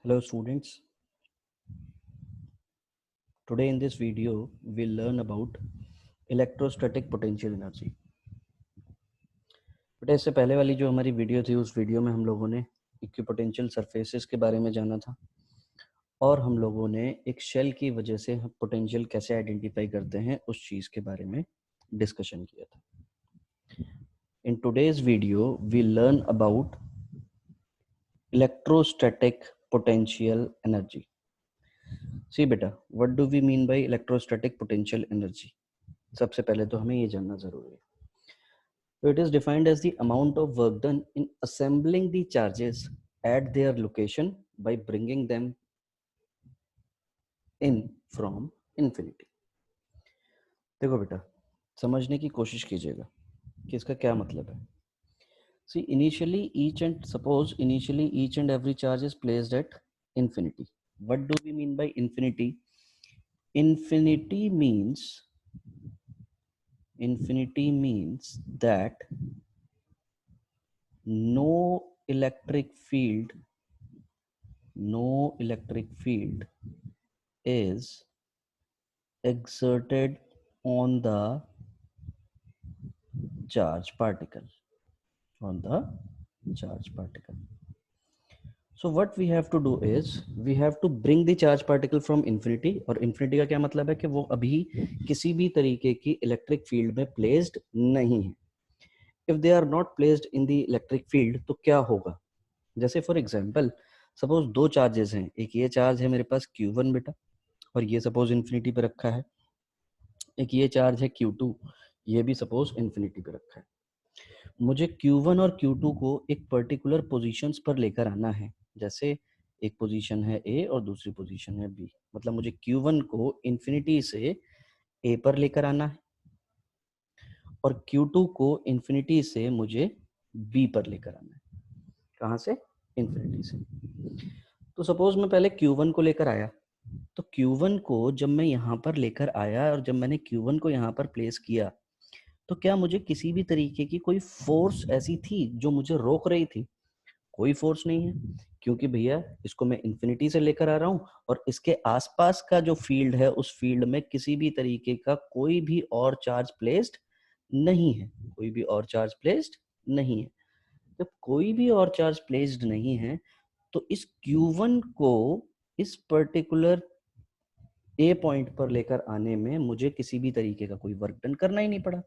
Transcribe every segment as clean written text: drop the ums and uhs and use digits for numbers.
Hello students, today in this video we'll learn about electrostatic potential energy. बेटा इससे पहले वाली जो हमारी वीडियो थी उस वीडियो में हम लोगों ने इक्विपोटेंशियल सरफेसेस के बारे में जाना था और हम लोगों ने एक शेल की वजह से पोटेंशियल कैसे आइडेंटिफाई करते हैं उस चीज़ के बारे में डिस्कशन किया था. In today's video we learn about electrostatic potential energy. See बेटा, what do we mean by electrostatic potential energy? सबसे पहले तो हमें ये जानना जरूरी है. So it is defined as the amount of work done in assembling the charges at their location by bringing them in from infinity. देखो बेटा, समझने की कोशिश कीजिएगा कि इसका क्या मतलब है. See, initially each and every charge is placed at infinity. What do we mean by infinity? Infinity means that no electric field is exerted on the charge particle. So what we have to do is we have to bring the charge particle from infinity. और infinity का क्या मतलब है कि वो अभी किसी भी तरीके की इलेक्ट्रिक फील्ड में प्लेस्ड नहीं है. If they are not placed in the electric field तो क्या होगा? जैसे फॉर एग्जाम्पल सपोज दो चार्जेस हैं. एक ये चार्ज है मेरे पास Q1 बेटा और ये सपोज इन्फिनिटी पे रखा है. एक ये चार्ज है Q2, ये भी सपोज इन्फिनिटी पे रखा है. मुझे Q1 और Q2 को एक पर्टिकुलर पोजीशंस पर लेकर आना है. जैसे एक पोजीशन है A और दूसरी पोजीशन है B. मतलब मुझे Q1 को इन्फिनिटी से A पर लेकर आना है और Q2 को इन्फिनिटी से मुझे B पर लेकर आना है. कहाँ से? इन्फिनिटी से. तो सपोज मैं पहले Q1 को लेकर आया, तो Q1 को जब मैं यहाँ पर लेकर आया और जब मैंने Q1 को यहाँ पर प्लेस किया तो क्या मुझे किसी भी तरीके की कोई फोर्स ऐसी थी जो मुझे रोक रही थी? कोई फोर्स नहीं है, क्योंकि भैया इसको मैं इन्फिनिटी से लेकर आ रहा हूँ और इसके आसपास का जो फील्ड है उस फील्ड में किसी भी तरीके का कोई भी और चार्ज प्लेस्ड नहीं है. जब कोई भी और चार्ज प्लेस्ड नहीं है तो इस Q1 को इस पर्टिकुलर ए पॉइंट पर लेकर आने में मुझे किसी भी तरीके का कोई वर्क डन करना ही नहीं पड़ा.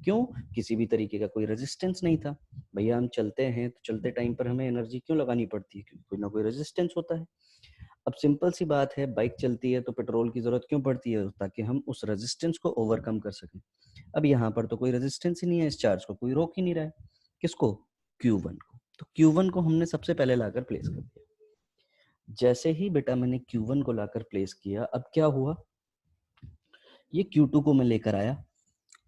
क्यों? किसी भी तरीके का कोई रेजिस्टेंस नहीं था. भैया हम चलते हैं तो चलते टाइम पर हमें एनर्जी क्यों लगानी पड़ती है? क्योंकि कोई ना कोई रेजिस्टेंस होता है. अब सिंपल सी बात है, बाइक चलती है तो पेट्रोल की जरूरत क्यों पड़ती है? ताकि हम उस रेजिस्टेंस को ओवरकम कर सकें. अब यहाँ पर तो कोई रेजिस्टेंस ही नहीं है, इस चार्ज को कोई रोक ही नहीं रहा है. किसको? Q1 को. तो Q1 को हमने सबसे पहले लाकर प्लेस कर दिया. जैसे ही बेटा मैंने Q1 को लाकर प्लेस किया, अब क्या हुआ? ये Q2 को मैं लेकर आया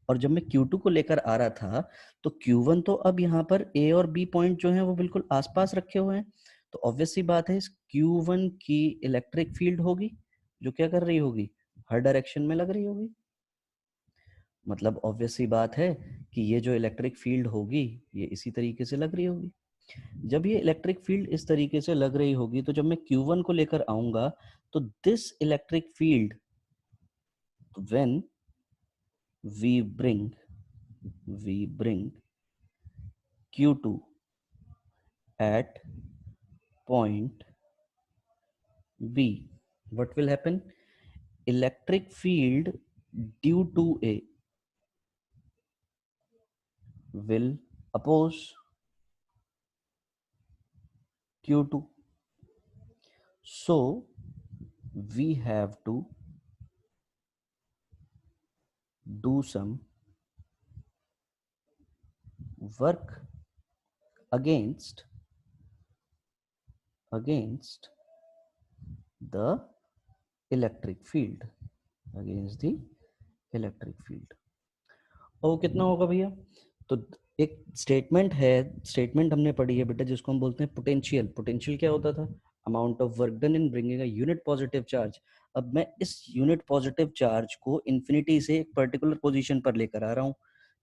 और जब मैं Q2 को लेकर आ रहा था तो Q1 तो अब यहाँ पर A और B पॉइंट जो है वो बिल्कुल आसपास रखे हुए हैं. तो ऑब्वियस सी बात है इस Q1 की इलेक्ट्रिक फील्ड होगी जो क्या कर रही होगी? हर डायरेक्शन में लग रही होगी. मतलब ऑब्वियस सी बात है कि ये जो इलेक्ट्रिक फील्ड होगी ये इसी तरीके से लग रही होगी. जब ये इलेक्ट्रिक फील्ड इस तरीके से लग रही होगी तो जब मैं Q1 को लेकर आऊंगा तो this electric field, when we bring Q2 at point B, what will happen? Electric field due to A will oppose Q2. So we have to do some work against the electric field. और कितना होगा भैया? तो एक statement हमने पढ़ी है बेटा जिसको हम बोलते हैं पोटेंशियल क्या होता था? Amount of work done in bringing a unit positive charge. अब मैं इस यूनिट पॉजिटिव चार्ज को इन्फिनिटी से एक पर्टिकुलर पोजीशन पर लेकर आ रहा हूँ.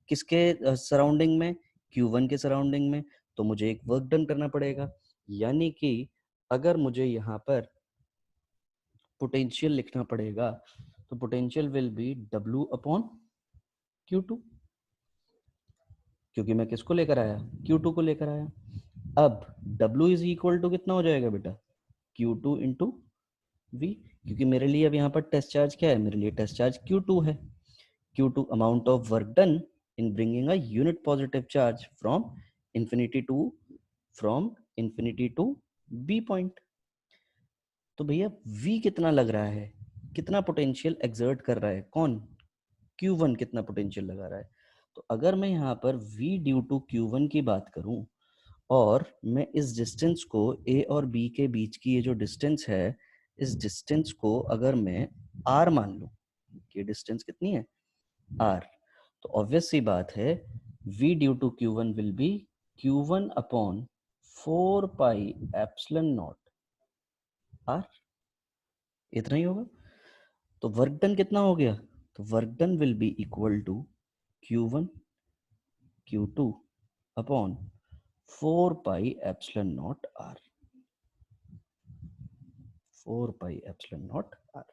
किसके सराउंडिंग में? Q1 के सराउंडिंग में. तो मुझे एक वर्क डन करना पड़ेगा, यानी कि अगर मुझे यहाँ पर पोटेंशियल लिखना पड़ेगा तो potential will be W upon Q2, क्योंकि मैं किसको लेकर आया, Q2 को लेकर आया। अब W इज इक्वल टू कितना हो जाएगा बेटा, Q2 इंटू V, क्योंकि मेरे लिए अब यहाँ पर टेस्ट चार्ज क्या है, मेरे लिए टेस्ट चार्ज Q2 है। Q2 amount of work done in bringing a unit positive charge from infinity to B point। तो भैया V कितना लग रहा है, कितना पोटेंशियल एक्सर्ट कर रहा है कौन, Q1 कितना पोटेंशियल लगा रहा है। तो अगर मैं यहाँ पर V ड्यू टू Q1 की बात करूं और मैं इस डिस्टेंस को A और B के बीच की ये जो डिस्टेंस है, इस डिस्टेंस को अगर मैं R मान लूं, ये डिस्टेंस कितनी है R, तो ऑब्वियस सी बात है V due to Q1 will be Q1 upon 4 pi epsilon naught R, इतना ही होगा। तो वर्क डन कितना हो गया, तो work done will be equal to Q1 Q2 upon 4 pi epsilon naught R, 4 pi epsilon naught R।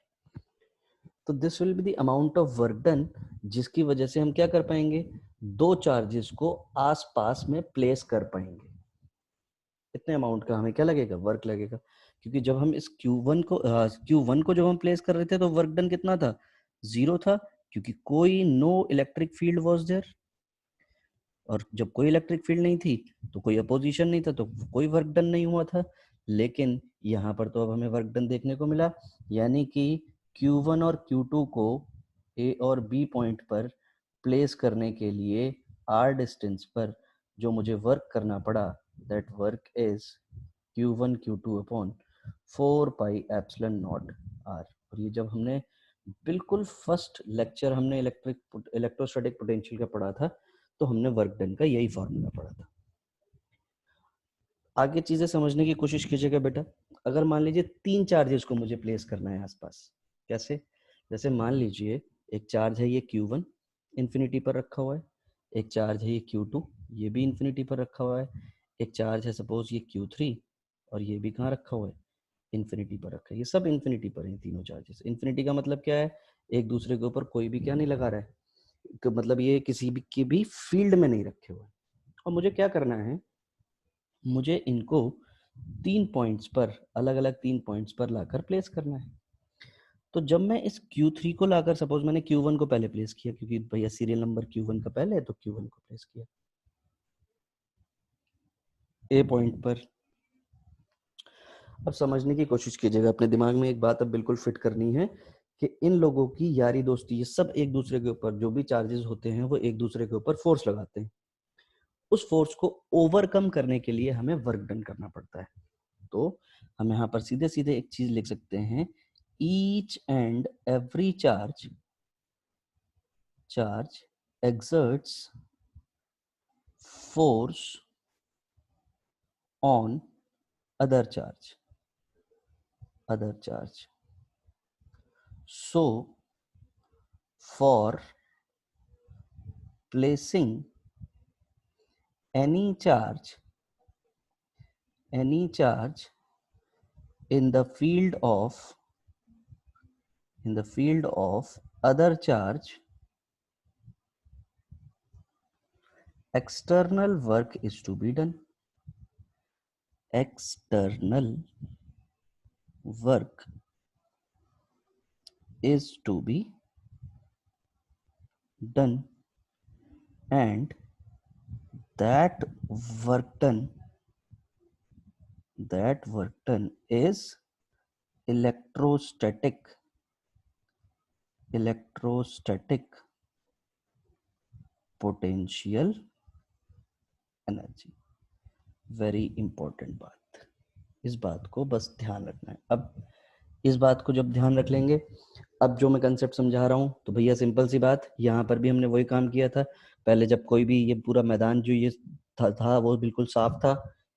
तो this will be the amount of work done, जिसकी वजह से हम क्या कर पाएंगे, दो चार्जेस को आसपास में प्लेस कर पाएंगे। इतने अमाउंट का हमें क्या लगेगा, वर्क लगेगा, क्योंकि जब हम इस Q1 को जब हम प्लेस कर रहे थे तो वर्क डन कितना था, 0 था, क्योंकि कोई no electric field was there, और जब कोई इलेक्ट्रिक फील्ड नहीं थी तो कोई अपोजिशन नहीं था, तो कोई वर्क डन नहीं हुआ था। लेकिन यहाँ पर तो अब हमें वर्क डन देखने को मिला, यानी कि Q1 और Q2 को A और B पॉइंट पर प्लेस करने के लिए R डिस्टेंस पर जो मुझे वर्क करना पड़ा, that work is Q1 Q2 upon 4 pi epsilon naught R। और ये जब हमने बिल्कुल फर्स्ट लेक्चर हमने इलेक्ट्रोस्टैटिक पोटेंशियल का पढ़ा था, तो हमने वर्क डन का यही फॉर्मूला पढ़ा था। आगे चीजें समझने की कोशिश कीजिएगा बेटा। अगर मान लीजिए 3 चार्जेस को मुझे प्लेस करना है आसपास, कैसे, जैसे मान लीजिए एक चार्ज है ये Q1 इन्फिनिटी पर रखा हुआ है, एक चार्ज है ये Q2 ये भी इन्फिनिटी पर रखा हुआ है, एक चार्ज है सपोज ये Q3 और ये भी कहाँ रखा हुआ है, इन्फिनिटी पर रखा है। ये सब इन्फिनिटी पर है तीनों चार्जेस। इन्फिनिटी का मतलब क्या है, एक दूसरे के ऊपर कोई भी क्या नहीं लगा रहा है, मतलब ये किसी भी की भी फील्ड में नहीं रखे हुए। और मुझे क्या करना है, मुझे इनको 3 पॉइंट्स पर, अलग अलग 3 पॉइंट्स पर लाकर प्लेस करना है। तो जब मैं इस Q3 को लाकर, सपोज मैंने Q1 को पहले प्लेस किया क्योंकि भैया सीरियल नंबर Q1 का पहले है, तो Q1 को प्लेस किया A पॉइंट पर। अब समझने की कोशिश कीजिएगा, अपने दिमाग में एक बात अब बिल्कुल फिट करनी है कि इन लोगों की यारी दोस्ती, ये सब एक दूसरे के ऊपर जो भी चार्जेस होते हैं वो एक दूसरे के ऊपर फोर्स लगाते हैं। उस फोर्स को ओवरकम करने के लिए हमें वर्क डन करना पड़ता है। तो हम यहाँ पर सीधे सीधे एक चीज लिख सकते हैं, each and every charge exerts force on other charge, so for placing any charge in the field of other charge, external work is to be done. External work is to be done, and that work done is electrostatic potential energy. Very important बात, इस बात को बस ध्यान रखना है। अब इस बात को जब ध्यान रख लेंगे, अब जो मैं कंसेप्ट समझा रहा हूँ, तो भैया सिंपल सी बात, यहाँ पर भी हमने वही काम किया था। पहले जब कोई भी ये पूरा मैदान जो ये था वो बिल्कुल साफ था।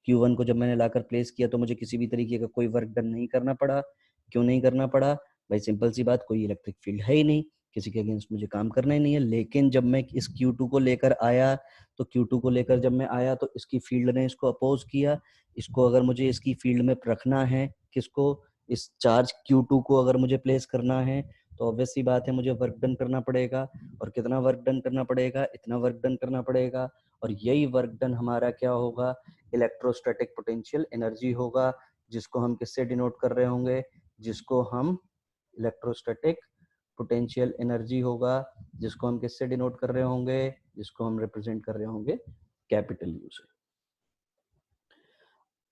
Q1 को जब मैंने लाकर प्लेस किया तो मुझे किसी भी तरीके का कोई वर्क डन नहीं करना पड़ा। क्यों नहीं करना पड़ा भाई, सिंपल सी बात, कोई इलेक्ट्रिक फील्ड है ही नहीं, किसी के अगेंस्ट मुझे काम करना ही नहीं है। लेकिन जब मैं इस Q2 को लेकर आया, तो Q2 को लेकर जब मैं आया तो इसकी फील्ड ने इसको अपोज किया, इसको अगर मुझे इसकी फील्ड में रखना है, किसको, इस चार्ज Q2 को अगर मुझे प्लेस करना है, तो ऑब्वियस सी बात है मुझे वर्क डन करना पड़ेगा। और कितना वर्क डन करना पड़ेगा, इतना वर्क डन करना पड़ेगा। और यही वर्क डन हमारा क्या होगा, इलेक्ट्रोस्टैटिक पोटेंशियल एनर्जी होगा, जिसको हम किससे डिनोट कर रहे होंगे, जिसको हम इलेक्ट्रोस्टैटिक पोटेंशियल एनर्जी होगा, जिसको हम किससे डिनोट कर रहे होंगे, जिसको हम रिप्रेजेंट कर रहे होंगे कैपिटल यू से।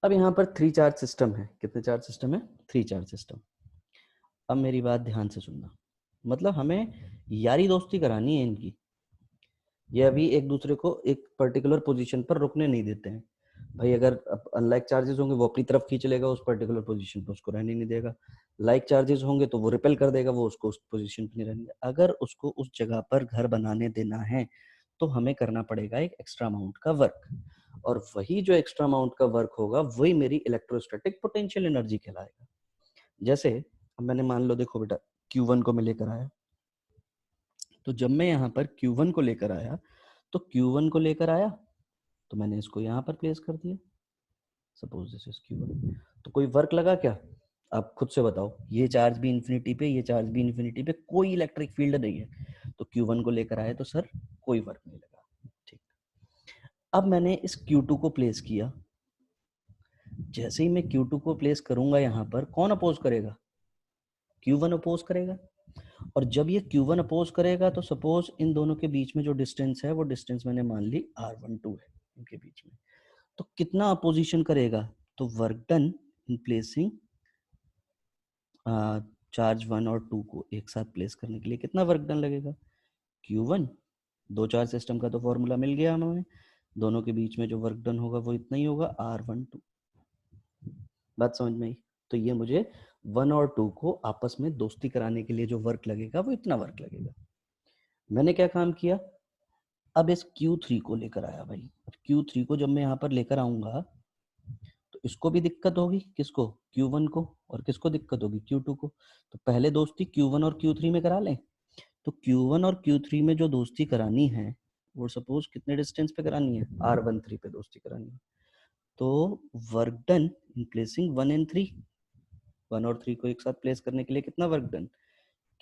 अब यहाँ पर 3 चार्ज सिस्टम है। कितने चार्ज सिस्टम है? 3 चार्ज सिस्टम। अब मेरी बात ध्यान से सुनना, मतलब हमें यारी दोस्ती करानी है इनकी। ये अभी एक दूसरे को एक पर्टिकुलर पोजीशन पर रुकने नहीं देते हैं भाई। अगर अनलाइक चार्जेस होंगे वो अपनी तरफ खींच लेगा, उस पर्टिकुलर पोजीशन पर उसको रहने नहीं देगा। लाइक चार्जेस होंगे तो वो रिपेल कर देगा, वो उसको उस पोजीशन पर नहीं रहने देगा। अगर उसको उस जगह पर घर बनाने देना है तो हमें करना पड़ेगा एक एक्स्ट्रा अमाउंट का वर्क, और वही जो एक्स्ट्रा अमाउंट का वर्क होगा वही मेरी इलेक्ट्रोस्टैटिक पोटेंशियल एनर्जी कहलाएगा। जैसे अब मैंने मान लो, देखो बेटा, Q1 को मैं लेकर आया, तो जब मैं यहाँ पर Q1 को लेकर आया, तो Q1 को लेकर आया तो मैंने इसको यहाँ पर प्लेस कर दिया, सपोज दिस इज Q1। तो कोई वर्क लगा क्या? आप खुद से बताओ, ये चार्ज भी इन्फिनिटी पे, ये चार्ज भी इन्फिनिटी पे, कोई इलेक्ट्रिक फील्ड नहीं है, तो Q1 को लेकर आए तो सर कोई वर्क नहीं लगा। ठीक, अब मैंने इस Q2 को प्लेस किया। जैसे ही मैं Q2 को प्लेस करूंगा यहाँ पर, कौन अपोज करेगा? Q1 अपोज करेगा। और जब ये Q1 अपोज करेगा तो सपोज इन दोनों के बीच में जो डिस्टेंस है वो डिस्टेंस मैंने मान ली R12 है इनके बीच में। तो कितना अपोजिशन करेगा? तो work done in placing charge 1 और 2 को एक साथ प्लेस करने के लिए कितना वर्क डन लगेगा? Q1, दो चार्ज सिस्टम का तो फॉर्मूला मिल गया हमें, दोनों के बीच में जो वर्क डन होगा वो इतना ही होगा, R12। बात समझ में आई? तो ये मुझे 1 और 2 को आपस में दोस्ती कराने के लिए जो वर्क लगेगा वो इतना वर्क लगेगा। मैंने क्या काम किया, अब इस Q3 को लेकर आया भाई। अब Q3 को जब मैं यहाँ पर लेकर आऊंगा तो इसको भी दिक्कत होगी, किसको? Q1 को। और किसको दिक्कत होगी? Q2 को। तो पहले दोस्ती Q1 और Q3 में करा लें। तो Q1 और Q3 में जो दोस्ती करानी है वो सपोज कितने डिस्टेंस पे करानी है? R13 पे दोस्ती करानी है। तो work done in placing 1 and 3, 1 और 3 को एक साथ प्लेस करने के लिए कितना work done?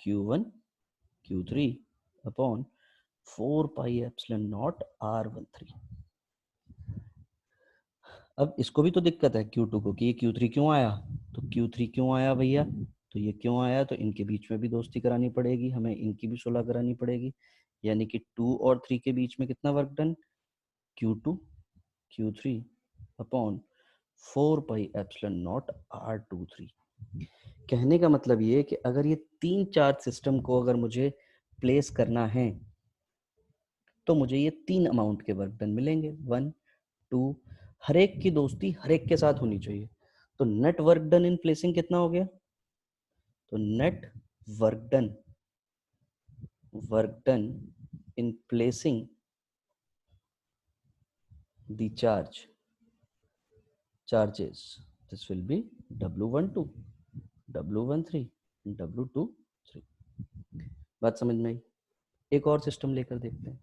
Q1 Q3 upon 4 pi epsilon not R13। अब इसको भी तो दिक्कत है Q2 को कि ये Q3 क्यों आया। तो Q3 क्यों आया भैया? तो ये क्यों आया, तो इनके बीच में भी दोस्ती करानी पड़ेगी हमें, इनकी भी सुलह करानी पड़ेगी। यानी कि 2 और 3 के बीच में कितना work done? Q2 Q3 upon 4 pi epsilon not R23। कहने का मतलब ये कि अगर ये 3 चार्ज सिस्टम को अगर मुझे प्लेस करना है तो मुझे ये 3 अमाउंट के वर्क डन मिलेंगे, 1 2। हर एक की दोस्ती हर एक के साथ होनी चाहिए। तो net work done in placing कितना हो गया? तो net work done in placing the charges, this will be W12 W13 W23। बात समझ में आई? एक और सिस्टम लेकर देखते हैं।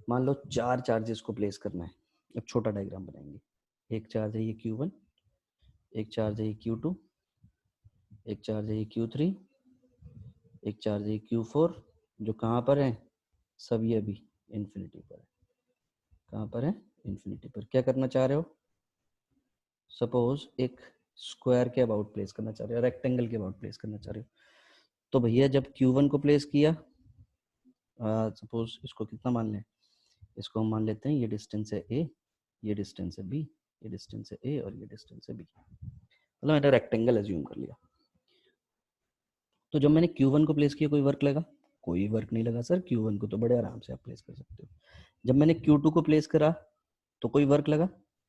मान लो 4 चार्जेस को प्लेस करना है। अब छोटा डायग्राम बनाएंगे। एक चार्ज है ये Q1, एक चार्ज है ये Q2, एक चार्ज है ये Q3, एक चार्ज है Q4, जो कहाँ पर है? सब ये अभी इन्फिनिटी पर है। कहाँ पर है? इन्फिनिटी पर। क्या करना चाह रहे हो? सपोज एक स्क्वायर के अबाउट प्लेस करना चाह रहे हो, रेक्टेंगल के अबाउट प्लेस करना चाह रहे हो। तो भैया जब Q1 को प्लेस किया, सपोज इसको कितना मान लें? इसको हम मान लेते हैं ये डिस्टेंस है A, ये डिस्टेंस है B, ये डिस्टेंस है A और ये डिस्टेंस है B। मतलब मैंने रेक्टेंगल एज्यूम कर लिया। तो जब मैंने Q1 को प्लेस किया कोई वर्क लगा? कोई वर्क नहीं लगा सर। Q1 को तो बड़े आराम से आप प्लेस कर सकते हो। जब मैंने Q2 को प्लेस करा तो कोई वर्क लगा?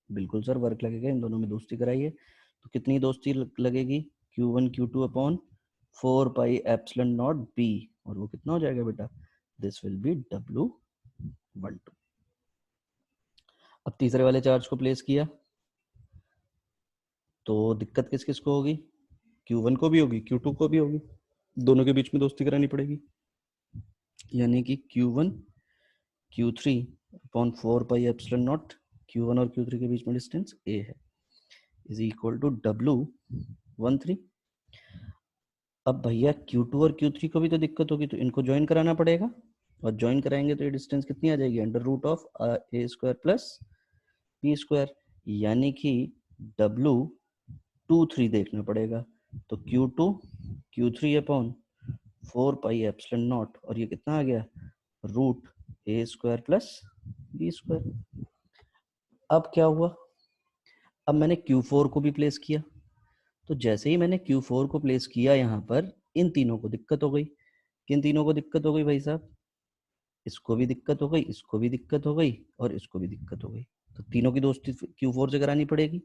बिल्कुल सर वर्क लगेगा, इन दोनों में दोस्ती कराइए। तो कितनी दोस्ती लगेगी? Q1 Q2 upon 4 pi epsilon not B, और वो कितना हो जाएगा बेटा? This will B W12। अब तीसरे वाले चार्ज को प्लेस किया तो दिक्कत किस किस को होगी? Q1 को भी होगी, Q2 को भी होगी, दोनों के बीच में दोस्ती करानी पड़ेगी। यानी कि Q1 Q3 upon 4 pi epsilon not, Q1 और Q3 के बीच में डिस्टेंस A है। Is equal to W13। अब भैया Q2 और Q3 को भी तो दिक्कत होगी, तो इनको ज्वाइन कराना पड़ेगा, और ज्वाइन कराएंगे तो ये डिस्टेंस कितनी आ जाएगी, under root of a square plus b square, यानी कि W23 देखना पड़ेगा। तो Q2 Q3 upon 4 pi epsilon not, और ये कितना आ गया, root a square plus b square. अब क्या हुआ, अब मैंने Q4 को भी प्लेस किया, तो जैसे ही मैंने Q4 को प्लेस किया यहाँ पर, इन तीनों को दिक्कत हो गई। किन तीनों को दिक्कत हो गई भाई साहब, इसको भी दिक्कत हो गई, इसको भी दिक्कत हो गई, और इसको भी दिक्कत हो गई। तो तीनों की दोस्ती Q4 से करानी पड़ेगी,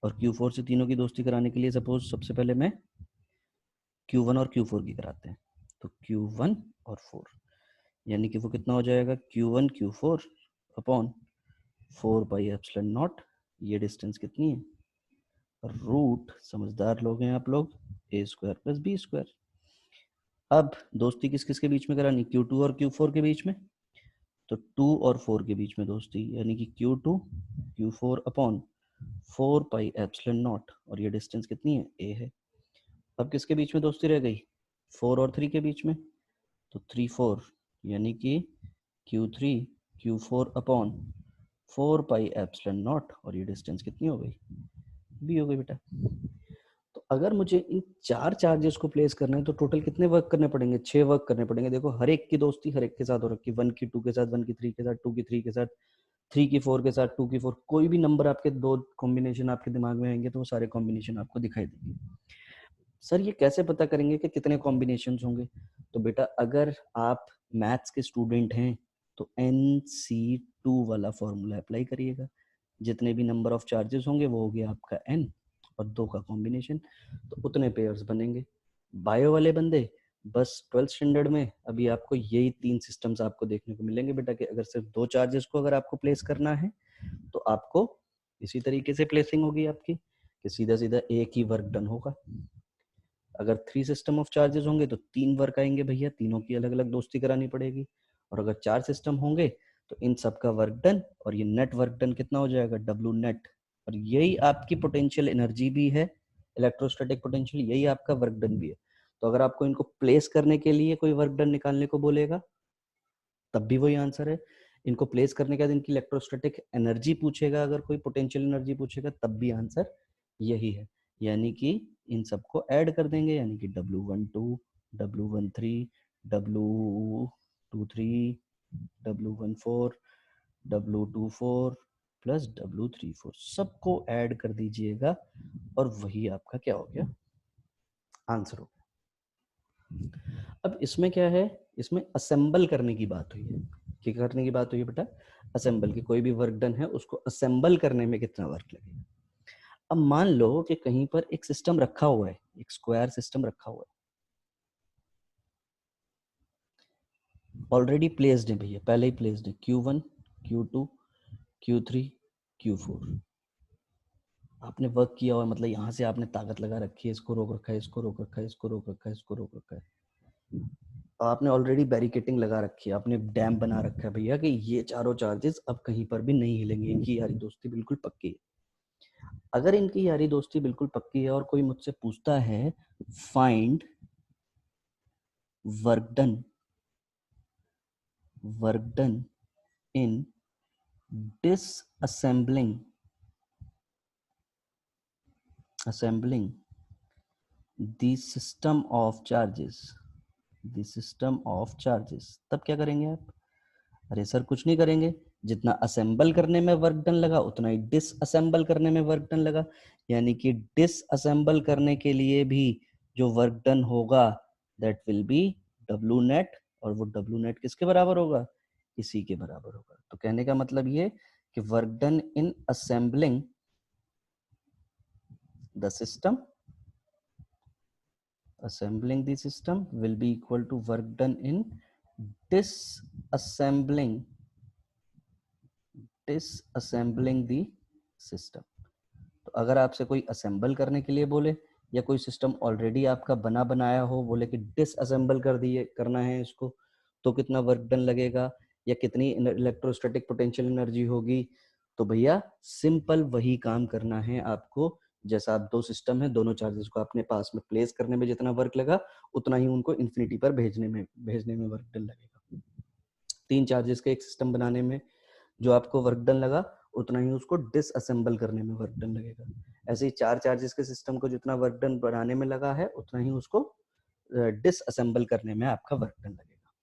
और Q4 से तीनों की दोस्ती कराने के लिए सपोज सबसे पहले मैं Q1 और Q4 की कराते हैं, तो Q1 और 4, यानी कि वो कितना हो जाएगा, Q1 Q4 upon 4 pi epsilon not, ये डिस्टेंस कितनी है, रूट, समझदार लोग हैं आप लोग, a square plus b square. अब दोस्ती किस किस के बीच में करानी, Q2 और Q4 के बीच में, तो 2 और 4 के बीच में दोस्ती, यानी कि Q2 Q4 upon 4 pi epsilon not, और ये डिस्टेंस कितनी है, a है। अब किसके बीच में दोस्ती रह गई, 4 और 3 के बीच में, तो 3 4, यानी कि Q3 Q4 upon 4 pi epsilon not, और ये डिस्टेंस कितनी हो गई, b हो गई बेटा। तो अगर मुझे इन 4 चार्जेस को प्लेस करना है तो टोटल कितने वर्क करने पड़ेंगे, 6 वर्क करने पड़ेंगे। देखो हर एक की दोस्ती हर एक के साथ हो रखी है, 1 की 2 के साथ, 1 की 3 के साथ, 2 की 3 के साथ, 3 की 4 के साथ, 2 की 4, कोई भी नंबर आपके दो कॉम्बिनेशन आपके दिमाग में आएंगे तो वो सारे कॉम्बिनेशन आपको दिखाई देंगे। सर ये कैसे पता करेंगे कि कितने कॉम्बिनेशन होंगे, तो बेटा अगर आप मैथ्स के स्टूडेंट हैं तो NC2 वाला फॉर्मूला अप्लाई करिएगा, जितने भी नंबर ऑफ चार्जेस होंगे वो हो गया आपका n, और 2 का कॉम्बिनेशन, तो उतने पेयर्स बनेंगे। बायो वाले बंदे बस 12th स्टैंडर्ड में अभी आपको यही 3 सिस्टम्स आपको देखने को मिलेंगे बेटा, कि अगर सिर्फ 2 चार्जेस को अगर आपको प्लेस करना है तो आपको इसी तरीके से प्लेसिंग होगी आपकी, कि सीधा सीधा एक ही वर्क डन होगा। अगर 3 सिस्टम ऑफ चार्जेस होंगे तो 3 वर्क आएंगे भैया, तीनों की अलग अलग दोस्ती करानी पड़ेगी, और अगर 4 सिस्टम होंगे तो इन सब का वर्क डन, और ये नेट वर्क डन कितना हो जाएगा, W नेट, और यही आपकी पोटेंशियल एनर्जी भी है, इलेक्ट्रोस्टैटिक पोटेंशियल, यही आपका वर्क डन भी है। तो अगर आपको इनको प्लेस करने के लिए कोई वर्क डन निकालने को बोलेगा तब भी वही आंसर है, इनको प्लेस करने के बाद इनकी इलेक्ट्रोस्टैटिक एनर्जी पूछेगा, अगर कोई पोटेंशियल एनर्जी पूछेगा तब भी आंसर यही है, यानी कि इन सबको ऐड कर देंगे, यानी कि W12 W13 W23 W14 W24 plus W34, सबको ऐड कर दीजिएगा, और वही आपका क्या हो गया, आंसर हो गया। अब इसमें क्या है, इसमें असेंबल करने की बात हुई है, क्या करने की बात हुई है बेटा, असेंबल, की कोई भी वर्क डन है उसको असेंबल करने में कितना वर्क लगेगा। अब मान लो कि कहीं पर एक सिस्टम रखा हुआ है, एक स्क्वायर सिस्टम रखा हुआ है, ऑलरेडी प्लेस्ड है भैया, पहले ही प्लेस्ड है, Q1 Q2 Q3 Q4, आपने वर्क किया हुआ है, मतलब यहाँ से आपने ताकत लगा रखी है, इसको रोक रखा है, इसको रोक रखा है, इसको रोक रखा है, इसको रोक रखा है, आपने ऑलरेडी बैरिकेटिंग लगा रखी है, आपने डैम बना रखा है भैया कि ये चारों चार्जेस अब कहीं पर भी नहीं हिलेंगे, इनकी यारी दोस्ती बिल्कुल पक्की है। अगर इनकी यारी दोस्ती बिल्कुल पक्की है और कोई मुझसे पूछता है find work done in disassembling the system of charges, तब क्या करेंगे आप, अरे सर कुछ नहीं करेंगे, जितना असेंबल करने में वर्क डन लगा उतना ही डिसअसेंबल करने में वर्क डन लगा, यानी कि डिसअसेंबल करने के लिए भी जो वर्क डन होगा that will be W net, और वो W नेट किसके बराबर होगा, इसी के बराबर होगा। तो कहने का मतलब ये कि work done in assembling the system, assembling the system will be equal to work done in disassembling the system। तो अगर आपसे कोई असेंबल करने के लिए बोले, या कोई सिस्टम ऑलरेडी आपका बना बनाया हो, बोले कि डिसअसेंबल कर दिए करना है इसको, तो कितना वर्क डन लगेगा, या कितनी इलेक्ट्रोस्टैटिक पोटेंशियल एनर्जी होगी, तो भैया सिंपल वही काम करना है आपको जैसा आप दो सिस्टम है, दोनों चार्जेस को अपने पास में प्लेस करने में जितना वर्क लगा उतना ही उनको इन्फिनिटी पर भेजने में वर्क डन लगेगा। 3 चार्जेस के एक सिस्टम बनाने में जो आपको वर्क डन लगा उतना ही उसको डिसअसेंबल करने में वर्क डन लगेगा। ऐसे ही 4 चार्जेस के सिस्टम को जितना वर्क डन बनाने में लगा है उतना ही उसको डिसअसेंबल करने में आपका वर्क डन लगेगा।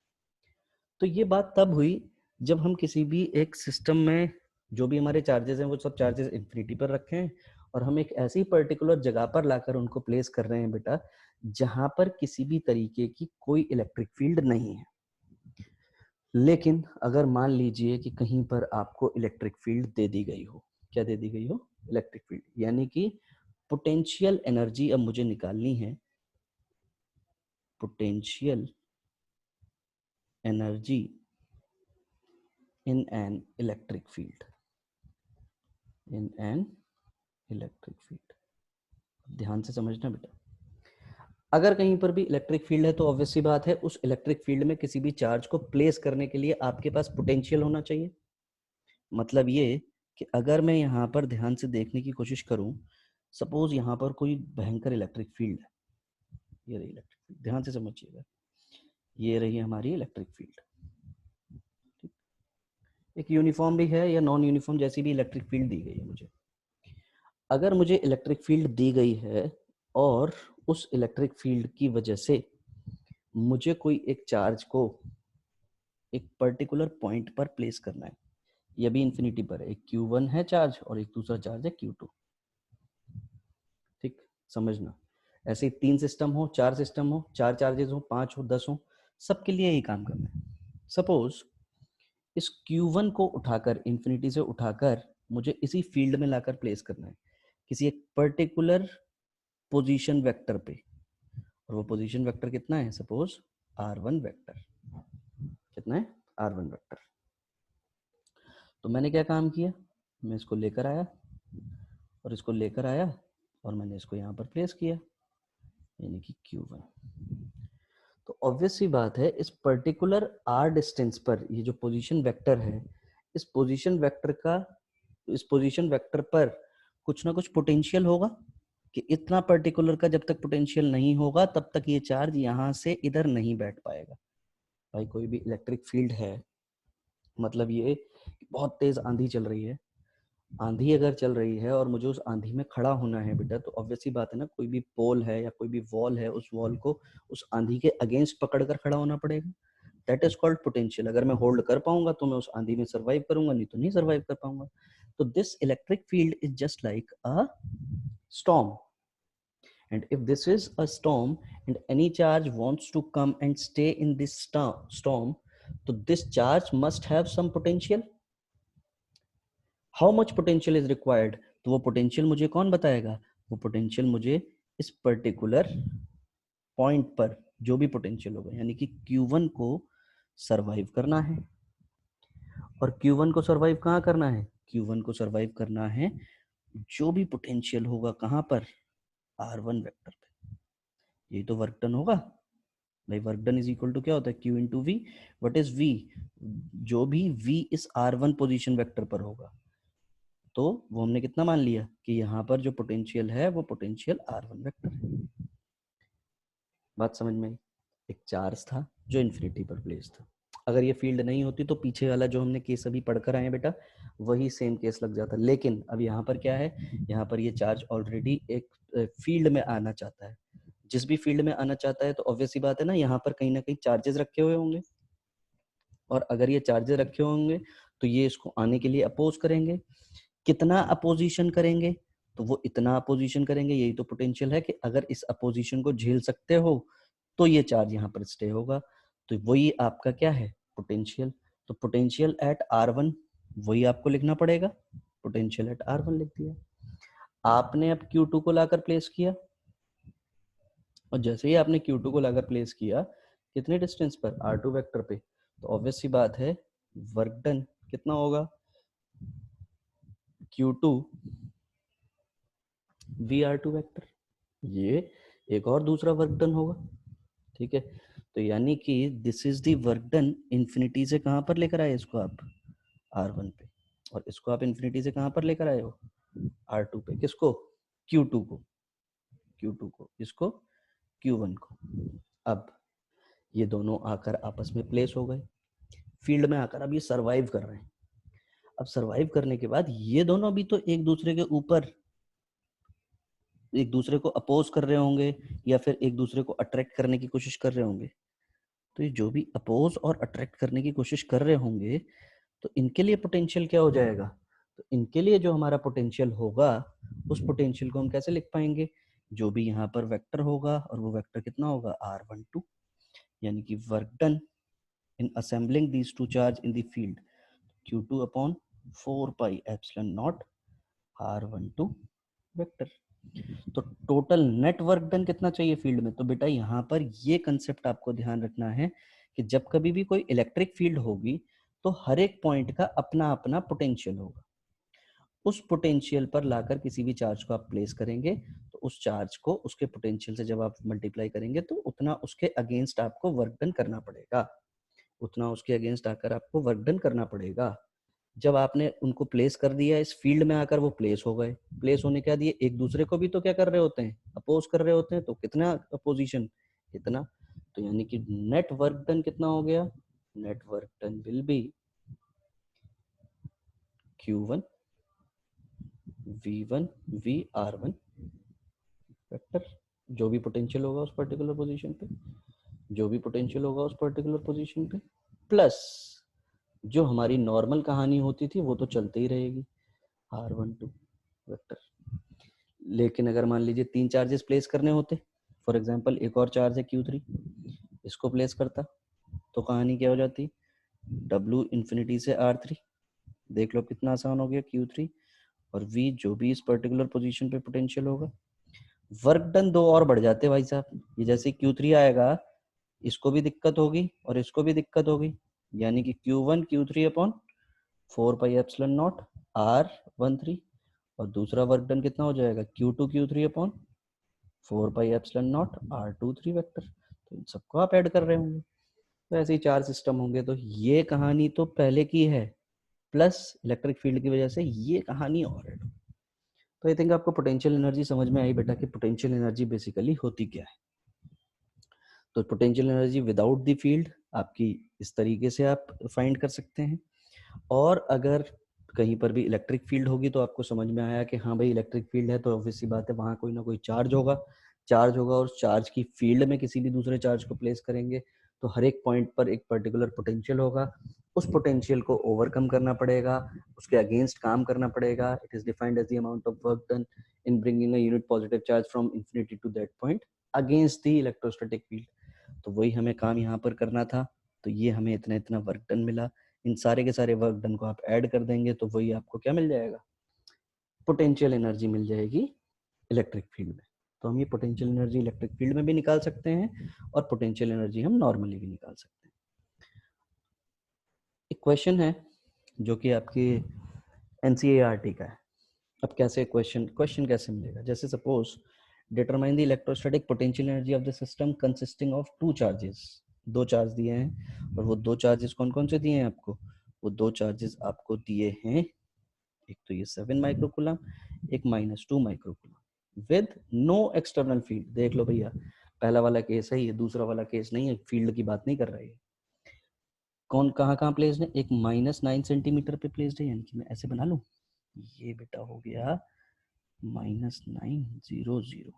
तो ये बात तब हुई जब हम किसी भी एक सिस्टम में जो भी हमारे चार्जेस हैं वो सब चार्जेस इन्फिनिटी पर रखे हैं और हम एक ऐसी पर्टिकुलर जगह पर लाकर उनको प्लेस कर रहे हैं बेटा जहां पर किसी भी तरीके की कोई इलेक्ट्रिक फील्ड नहीं है। लेकिन अगर मान लीजिए कि कहीं पर आपको इलेक्ट्रिक फील्ड दे दी गई हो, क्या दे दी गई हो? इलेक्ट्रिक फील्ड, यानी कि पोटेंशियल एनर्जी अब मुझे निकालनी है। Potential energy in an electric field, in an electric field. ध्यान से समझना बेटा, अगर कहीं पर भी इलेक्ट्रिक फील्ड है तो ऑब्वियस सी बात है उस इलेक्ट्रिक फील्ड में किसी भी चार्ज को प्लेस करने के लिए आपके पास पोटेंशियल होना चाहिए। मतलब ये कि अगर मैं यहाँ पर ध्यान से देखने की कोशिश करूं, सपोज यहाँ पर कोई भयंकर इलेक्ट्रिक फील्ड है, ये रही इलेक्ट्रिक फील्ड, ध्यान से समझिएगा, ये रही हमारी इलेक्ट्रिक फील्ड। एक यूनिफॉर्म भी है या नॉन यूनिफॉर्म, जैसी भी इलेक्ट्रिक फील्ड दी गई है मुझे। अगर मुझे इलेक्ट्रिक फील्ड दी गई है और उस इलेक्ट्रिक फील्ड की वजह से मुझे कोई एक चार्ज को एक पर्टिकुलर पॉइंट पर प्लेस करना है, ये भी इन्फिनिटी पर है, एक Q1 है चार्ज और एक दूसरा चार्ज है Q2। ठीक, समझना। ऐसे 3 सिस्टम हो, 4 सिस्टम हो, 4 चार्जेस हो, 5 हो, 10 हो, सबके लिए यही काम करना है। सपोज इस Q1 को उठाकर, इन्फिनिटी से उठाकर मुझे इसी फील्ड में लाकर प्लेस करना है किसी एक पर्टिकुलर पोजीशन वेक्टर पे, और वो पोजीशन वेक्टर कितना है? Suppose R1 vector. कितना है? R1 vector. तो मैंने क्या काम किया, मैं इसको लेकर आया और इसको लेकर आया और मैंने इसको यहाँ पर प्लेस किया, यानी कि Q1। तो ऑब्वियस सी बात है इस पर्टिकुलर R डिस्टेंस पर ये जो पोजीशन वेक्टर है, इस पोजीशन वेक्टर का, इस पोजीशन वेक्टर पर कुछ ना कुछ पोटेंशियल होगा कि इतना पर्टिकुलर का जब तक पोटेंशियल नहीं होगा तब तक ये चार्ज यहाँ से इधर नहीं बैठ पाएगा। भाई कोई भी इलेक्ट्रिक फील्ड है, मतलब ये बहुत तेज आंधी चल रही है, आंधी अगर चल रही है और मुझे उस आंधी में खड़ा होना है बेटा, तो ऑब्वियस सी बात है ना, कोई भी पोल है या कोई भी वॉल है, उस वॉल को उस आंधी के अगेंस्ट पकड़कर खड़ा होना पड़ेगा। That is called potential. अगर मैं होल्ड कर पाऊंगा तो मैं उस आंधी में सर्वाइव करूंगा, नहीं तो नहीं सर्वाइव कर पाऊंगा। तो this electric field is just like a storm, and if this is a storm and any charge wants to come and stay in this storm, so this charge must have some potential. How much potential is required? तो वो potential मुझे कौन बताएगा? वो potential मुझे इस particular point पर जो भी पोटेंशियल होगा, यानी कि Q1 को सरवाइव करना है। और Q1 को सरवाइव कहाँ करना है? Q1 को सरवाइव करना है जो भी पोटेंशियल होगा कहाँ पर? R1 वेक्टर पे। यही तो वर्क डन होगा भाई। Work done is equal to क्या होता है? Q इंटू वी। What is V? जो भी V इस R1 पोजीशन वेक्टर पर होगा, तो वो हमने कितना मान लिया कि यहाँ पर जो पोटेंशियल है वो पोटेंशियल R1 वेक्टर है। बात समझ में आई? एक चार्ज था जो इन्फिनिटी पर प्लेस था। अगर ये फील्ड नहीं होती तो पीछे वाला जो हमने केस अभी पढ़कर आए बेटा, वही सेम केस लग जाता। लेकिन अब यहाँ पर क्या है, यहाँ पर ये चार्ज ऑलरेडी एक फील्ड में आना चाहता है। जिस भी फील्ड में आना चाहता है तो ऑब्वियस सी बात है ना, यहाँ पर कहीं ना कहीं चार्जेस रखे हुए होंगे, और अगर ये चार्जेस रखे होंगे तो ये इसको आने के लिए अपोज करेंगे। कितना अपोजिशन करेंगे? तो वो इतना अपोजिशन करेंगे। यही तो पोटेंशियल है कि अगर इस अपोजिशन को झेल सकते हो तो ये चार्ज यहाँ पर स्टे होगा। तो वही आपका क्या है? पोटेंशियल। तो पोटेंशियल एट R1 वही आपको लिखना पड़ेगा, पोटेंशियल एट R1 लिख दिया। आपने अब Q2 को लाकर प्लेस किया, और जैसे ही आपने Q2 को लाकर प्लेस किया, कितने डिस्टेंस पर? R2 वेक्टर पे। तो ऑब्वियस सी बात है वर्क डन कितना होगा? Q2 VR2 vector. ये एक और दूसरा वर्क डन होगा। ठीक है, तो यानी कि this is the work done. Infinity से कहां पर लेकर आए इसको आप? R1 पे। और इसको आप इन्फिनिटी से कहां पर लेकर आए हो? R2 पे। किसको? Q2 को, इसको Q1 को। अब ये दोनों आकर आपस में प्लेस हो गए फील्ड में आकर, अब ये सरवाइव कर रहे हैं। अब सरवाइव करने के बाद ये दोनों भी तो एक दूसरे के ऊपर एक दूसरे को अपोज कर रहे होंगे या फिर एक दूसरे को अट्रैक्ट करने की कोशिश कर रहे होंगे। तो ये जो भी अपोज और अट्रैक्ट करने की कोशिश कर रहे होंगे तो इनके लिए पोटेंशियल क्या हो जाएगा? तो इनके लिए जो हमारा पोटेंशियल होगा उस पोटेंशियल को हम कैसे लिख पाएंगे? जो भी यहाँ पर वेक्टर होगा और वो वेक्टर कितना होगा R12, यानी कि work done in assembling these two charge in the field Q2 upon 4 pi epsilon not R12 vector. तो टोटल नेट वर्क डन कितना चाहिए फील्ड में? तो बेटा यहाँ पर ये कंसेप्ट आपको ध्यान रखना है कि जब कभी भी कोई इलेक्ट्रिक फील्ड होगी तो हर एक पॉइंट का अपना अपना पोटेंशियल होगा। उस पोटेंशियल पर लाकर किसी भी चार्ज को आप प्लेस करेंगे तो उस चार्ज को उसके पोटेंशियल से जब आप मल्टीप्लाई करेंगे तो उतना उसके अगेंस्ट आपको वर्क डन करना पड़ेगा, उतना उसके अगेंस्ट आकर आपको वर्क डन करना पड़ेगा। जब आपने उनको प्लेस कर दिया इस फील्ड में आकर वो प्लेस हो गए, प्लेस होने के बाद ये एक दूसरे को भी तो क्या कर रहे होते हैं? अपोज कर रहे होते हैं। तो कितना अपोजिशन? इतना। तो यानी कि नेट वर्क डन कितना हो गया? Net work done will be Q1 V1 VR1 vector, जो भी पोटेंशियल होगा उस पर्टिकुलर पोजीशन पे, जो भी पोटेंशियल होगा उस पर्टिकुलर पोजीशन पे, प्लस जो हमारी नॉर्मल कहानी होती थी वो तो चलती ही रहेगी R12 वेक्टर। लेकिन अगर मान लीजिए 3 चार्जेस प्लेस करने होते, फॉर एग्जांपल एक और चार्ज है Q3, इसको प्लेस करता तो कहानी क्या हो जाती? W इंफिनिटी से R3, देख लो कितना आसान हो गया, Q3 और V जो भी इस पर्टिकुलर पोजीशन पे पोटेंशियल होगा। वर्क डन 2 और बढ़ जाते भाई साहब। ये जैसे Q3 आएगा इसको भी दिक्कत होगी और इसको भी दिक्कत होगी, यानी कि Q1 Q3 upon 4 pi epsilon not R13, और दूसरा वर्क डन कितना हो जाएगा? Q2 Q3 upon 4 pi epsilon not R23 vector. तो इन सबको आप ऐड कर रहे होंगे तो ऐसे ही 4 सिस्टम होंगे। तो ये कहानी तो पहले की है, प्लस इलेक्ट्रिक फील्ड की वजह से ये कहानी और है। तो आई थिंक आपको पोटेंशियल एनर्जी समझ में आई बेटा कि पोटेंशियल एनर्जी बेसिकली होती क्या है। तो potential energy without the field आपकी इस तरीके से आप फाइंड कर सकते हैं। और अगर कहीं पर भी इलेक्ट्रिक फील्ड होगी तो आपको समझ में आया कि हाँ भाई इलेक्ट्रिक फील्ड है तो ऑब्वियस सी बात है वहाँ कोई ना कोई चार्ज होगा, और उस चार्ज की फील्ड में किसी भी दूसरे चार्ज को प्लेस करेंगे तो हर एक पॉइंट पर एक पर्टिकुलर पोटेंशियल होगा। उस पोटेंशियल को ओवरकम करना पड़ेगा, उसके अगेंस्ट काम करना पड़ेगा। It is defined as the amount of work done in bringing a unit positive charge from infinity to that point against the electrostatic field. तो वही हमें काम यहाँ पर करना था। तो ये हमें इतना इतना वर्क डन मिला। इन सारे के सारे वर्क डन को आप ऐड कर देंगे तो वही आपको क्या मिल जाएगा? पोटेंशियल एनर्जी मिल जाएगी इलेक्ट्रिक फील्ड में। तो हम ये पोटेंशियल एनर्जी इलेक्ट्रिक फील्ड में भी निकाल सकते हैं और पोटेंशियल एनर्जी हम नॉर्मली भी निकाल सकते हैं। एक क्वेश्चन है जो कि आपकी एनसीईआरटी का है। अब कैसे क्वेश्चन कैसे मिलेगा? जैसे suppose determine the electrostatic potential energy of the system consisting of 2 charges. 2 charge दिए हैं और वो 2 चार्जेस कौन कौन से दिए हैं आपको? वो 2 चार्जेस आपको दिए हैं, एक तो ये 7 माइक्रोकूलम, एक -2 microcoulomb with no external field. देख लो भैया, पहला वाला केस है ये, दूसरा वाला केस नहीं है, फील्ड की बात नहीं कर रहा है। कौन कहाँ कहाँ प्लेस्ड है? एक -9 सेंटीमीटर पे प्लेस्ड है, यानी कि मैं ऐसे बना लूँ, ये बेटा हो गया -900।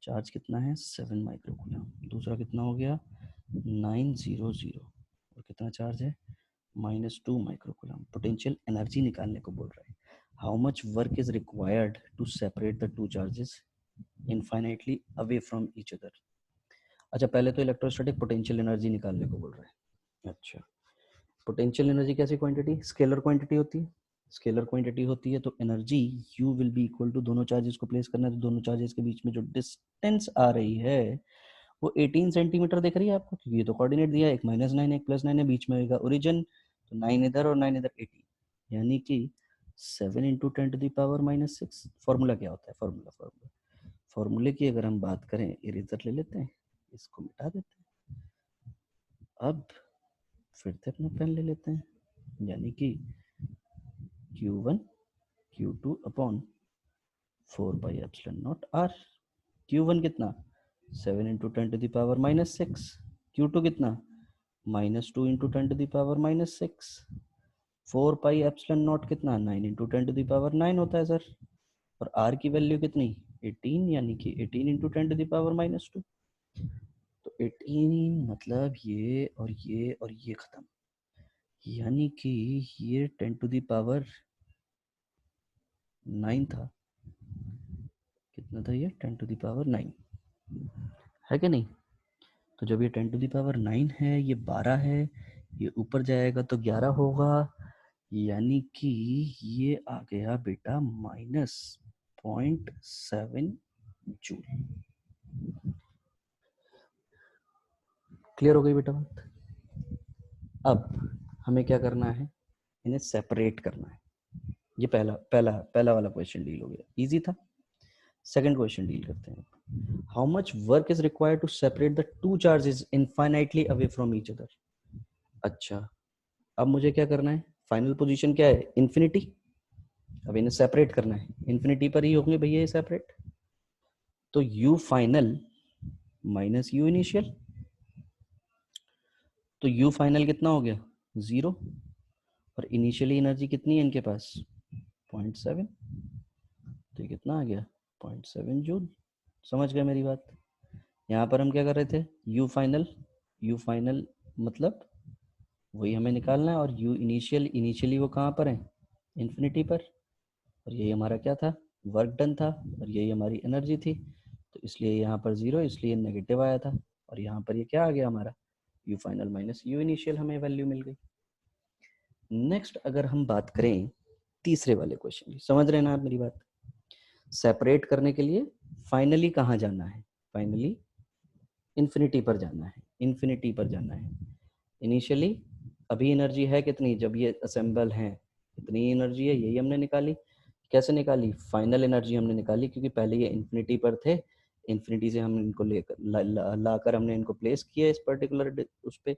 चार्ज कितना है? 7 माइक्रोकूलम। दूसरा कितना हो गया? 900। और कितना चार्ज है? -2 माइक्रोकूलम। पोटेंशियल एनर्जी निकालने को बोल रहा है। How much work is required to separate the 2 charges infinitely away from each other. अच्छा, पहले तो इलेक्ट्रोस्टैटिक पोटेंशियल एनर्जी निकालने को बोल रहा है। अच्छा, पोटेंशियल एनर्जी कैसी क्वांटिटी? स्केलर क्वांटिटी होती है। स्केलर क्वांटिटी होती है तो energy U will be equal to, दोनों चार्जेस को प्लेस करना है तो दोनों चार्जेस के बीच में जो डिस्टेंस आ रही है वो 18 सेंटीमीटर दिख रही है आपको, क्योंकि ये तो कोऑर्डिनेट दिया है, एक -9 एक +9 है, बीच में होगा ओरिजिन, तो 9 इधर और 9 इधर, 18, यानी कि 7 × 10⁻⁻6। फॉर्मूला क्या होता है? फॉर्मूले की अगर हम बात करें, इरेजर ले लेते हैं, इसको मिटा देते हैं। अब फिर से अपना पेन ले लेते हैं, यानी कि Q1 Q2 upon 4 pi epsilon naught R. Q1 कितना 7 into 10 to the power -6। Q2 कितना -2 into 10 to the power -6। 4 pi epsilon naught कितना 9 इंटू 10 टू द पावर 9 होता है सर। और R की वैल्यू कितनी 18, यानी कि 18 इंटू 10 टू द पावर -2। तो 18 मतलब ये और ये और ये खत्म, यानी कि ये 10 टू द पावर 9 था। कितना था ये 10 टू द पावर 9 है कि नहीं। तो जब ये 10 टू द पावर 9 है, ये 12 है, ये ऊपर जाएगा तो 11 होगा, यानी कि ये आ गया बेटा -0.7 जूल। क्लियर हो गई बेटा बात। अब हमें क्या करना है, इन्हें सेपरेट करना है। ये पहला पहला पहला वाला क्वेश्चन डील हो गया, इजी था। सेकंड क्वेश्चन डील करते हैं। How much work is required to separate the two charges infinitely away from each other. अच्छा, अब मुझे क्या करना है, फाइनल पोजीशन क्या है इन्फिनिटी। अब इन्हें सेपरेट करना है, इन्फिनिटी पर ही होंगे भैया ये सेपरेट। तो u final minus u initial, तो u फाइनल कितना हो गया 0, और इनिशियली एनर्जी कितनी है इनके पास 0.7, तो ये कितना आ गया 0.7 जूल। समझ गए मेरी बात। यहाँ पर हम क्या कर रहे थे, u फाइनल मतलब वही हमें निकालना है, और u इनिशियल, इनिशियली वो कहाँ पर है इन्फिनिटी पर, और यही हमारा क्या था वर्क डन था, और यही हमारी एनर्जी थी। तो इसलिए यहाँ पर 0, इसलिए नेगेटिव आया था, और यहाँ पर ये क्या आ गया हमारा u final minus u initial, हमें वैल्यू मिल गई। नेक्स्ट अगर हम बात करें तीसरे वाले क्वेश्चन की, समझ रहे हैं ना आप मेरी बात। सेपरेट करने के लिए फाइनली कहाँ जाना है, फाइनली इन्फिनिटी पर जाना है, इन्फिनिटी पर जाना है। इनिशियली अभी एनर्जी है कितनी, जब ये असेंबल है इतनी एनर्जी है, यही हमने निकाली। कैसे निकाली, फाइनल एनर्जी हमने निकाली, क्योंकि पहले ये इन्फिनिटी पर थे, इन्फिनिटी से हम इनको लेकर लाकर हमने इनको प्लेस किया इस पर्टिकुलर उस पर।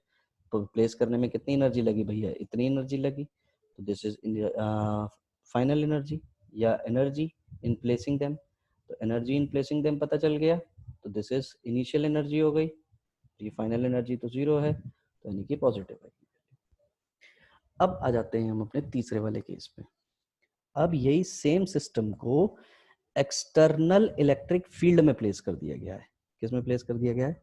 तो प्लेस करने में कितनी एनर्जी लगी भैया, इतनी एनर्जी लगी। तो दिस इज फाइनल एनर्जी या एनर्जी इन प्लेसिंग देम। तो एनर्जी इन प्लेसिंग देम पता चल गया, तो दिस इज इनिशियल एनर्जी हो गई। ये फाइनल एनर्जी तो 0 है, तो यानी कि पॉजिटिव है। अब आ जाते हैं हम अपने तीसरे वाले केस पे। अब यही सेम सिस्टम को एक्सटर्नल इलेक्ट्रिक फील्ड में प्लेस कर दिया गया है। किस में प्लेस कर दिया गया है,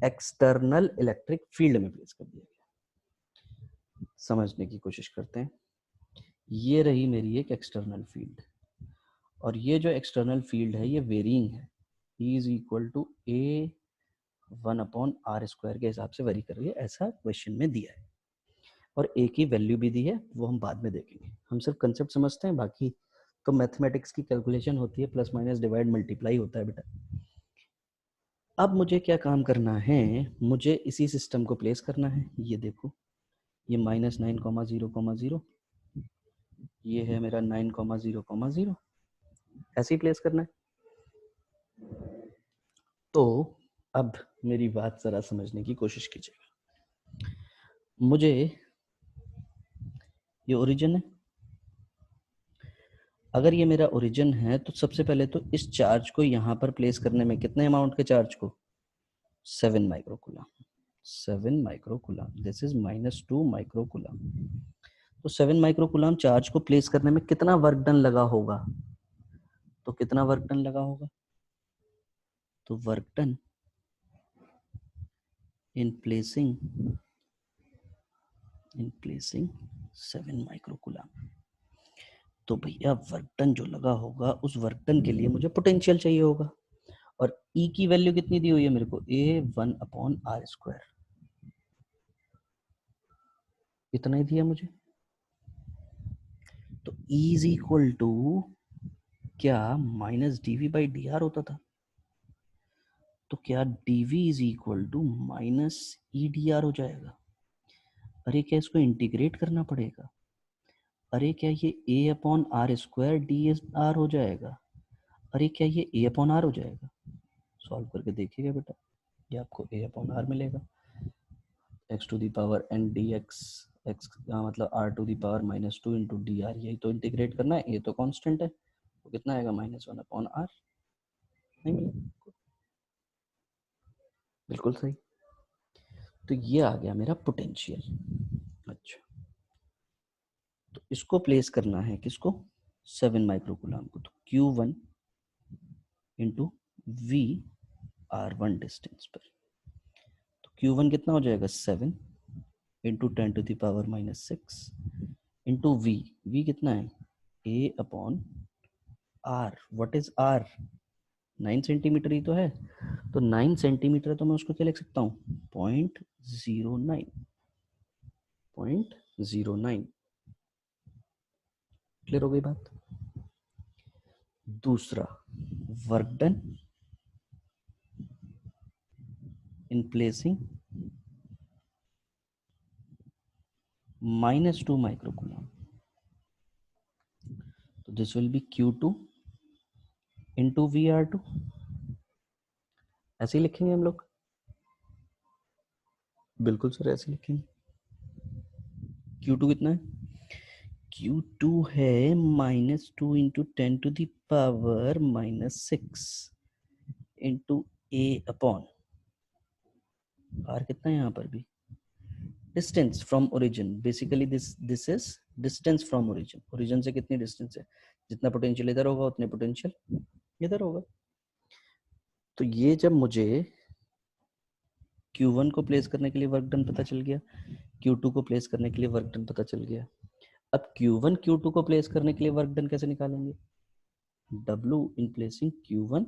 एक्सटर्नल इलेक्ट्रिक फील्ड में प्लेस कर दिया गया। समझने की कोशिश करते हैं। ये रही मेरी एक एक्सटर्नल फील्ड, और ये जो एक्सटर्नल फील्ड है ये वेरिंग है, E is equal to A1/r² के हिसाब से वेरी कर रही है, ऐसा क्वेश्चन में दिया है। और ए की वैल्यू भी दी है, वो हम बाद में देखेंगे। हम सिर्फ कंसेप्ट समझते हैं, बाकी तो मैथमेटिक्स की कैलकुलेशन होती है, प्लस माइनस डिवाइड मल्टीप्लाई होता है बेटा। अब मुझे क्या काम करना है, मुझे इसी सिस्टम को प्लेस करना है। ये देखो, ये -9,0,0,0, ये है मेरा 9,0,0,0, ऐसे ही प्लेस करना है। तो अब मेरी बात जरा समझने की कोशिश कीजिएगा। मुझे ये ओरिजिन है, अगर ये मेरा ओरिजिन है तो सबसे पहले तो इस चार्ज को यहाँ पर प्लेस करने में कितने अमाउंट के चार्ज को 7 microcoulomb, 7 microcoulomb, this is -2 microcoulomb. तो 7 माइक्रोकूलम चार्ज को प्लेस करने में कितना वर्क डन लगा होगा, तो कितना वर्क डन लगा होगा, तो work done in placing 7 microcoulomb. तो भैया वर्क डन जो लगा होगा, उस वर्क डन के लिए मुझे पोटेंशियल चाहिए होगा, और E की वैल्यू कितनी दी हुई है मेरे को, A1/r², इतना ही दिया मुझे। तो E इज इक्वल टू क्या -dv/dr होता था, तो क्या dv is equal to -edr हो जाएगा। अरे क्या इसको इंटीग्रेट करना पड़ेगा, अरे क्या ये A/r² dr हो जाएगा, अरे क्या ये A/r हो जाएगा। सॉल्व करके देखिएगा बेटा, ये आपको A/r मिलेगा, x to the power n dx, x का मतलब r to the power -2 into D R, यही तो इंटीग्रेट करना है, ये तो कांस्टेंट है। तो कितना आएगा -1/r। नहीं मिला, बिल्कुल सही। तो ये आ गया मेरा पोटेंशियल। अच्छा, तो इसको प्लेस करना है किसको, 7 माइक्रोकूलम को। तो Q1 into V R1 distance पर। तो Q1 कितना हो जाएगा 7 इंटू 10⁻⁻6 इंटू V कितना है A/R। What is R? 9 centimetre ही तो है। तो 9 सेंटीमीटर है तो मैं उसको क्या लिख सकता हूँ 0.09। क्लियर हो गई बात। दूसरा, work done in placing -2 microcoulomb. तो this will be Q2 into VR2। ऐसे ही लिखेंगे हम लोग, बिल्कुल सर ऐसे लिखेंगे। Q2 कितना है, Q2 है -2 इंटू 10⁻⁻6 इंटू A/R। कितना है यहाँ पर भी, distance from origin. Basically this is distance from origin. Origin से कितनी डिस्टेंस है, जितना पोटेंशियल इधर होगा उतने पोटेंशियल इधर होगा। तो ये जब मुझे Q1 को प्लेस करने के लिए वर्क डन पता चल गया, Q2 को प्लेस करने के लिए वर्क डन पता चल गया। अब Q1 Q2 को प्लेस करने के लिए वर्क डन कैसे निकालेंगे, W इन प्लेसिंग Q1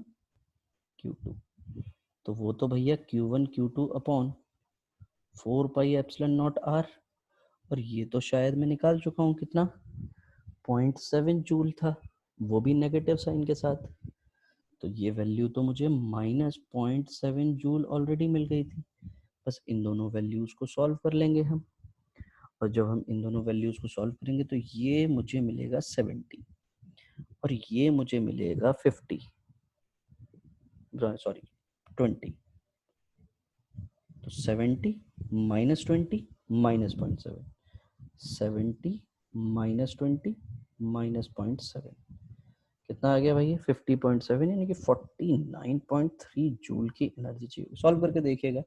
Q2। तो वो तो भैया Q1 Q2 अपॉन 4πε0r। और ये तो शायद मैं निकाल चुका हूँ, कितना 0.7 जूल था, वो भी नेगेटिव साइन के साथ। तो ये वैल्यू तो मुझे -0.7 जूल ऑलरेडी मिल गई थी। बस इन दोनों वैल्यूज को सॉल्व कर लेंगे हम। और जब हम इन दोनों वैल्यूज को सॉल्व करेंगे तो ये मुझे मिलेगा 70 और ये मुझे मिलेगा 50, सॉरी 20। तो 70 -20 -0.7, 70 -20 -0.7 कितना आ गया भाई, 50.7, यानी कि 49.3 जूल की एनर्जी चाहिए। सॉल्व करके देखिएगा।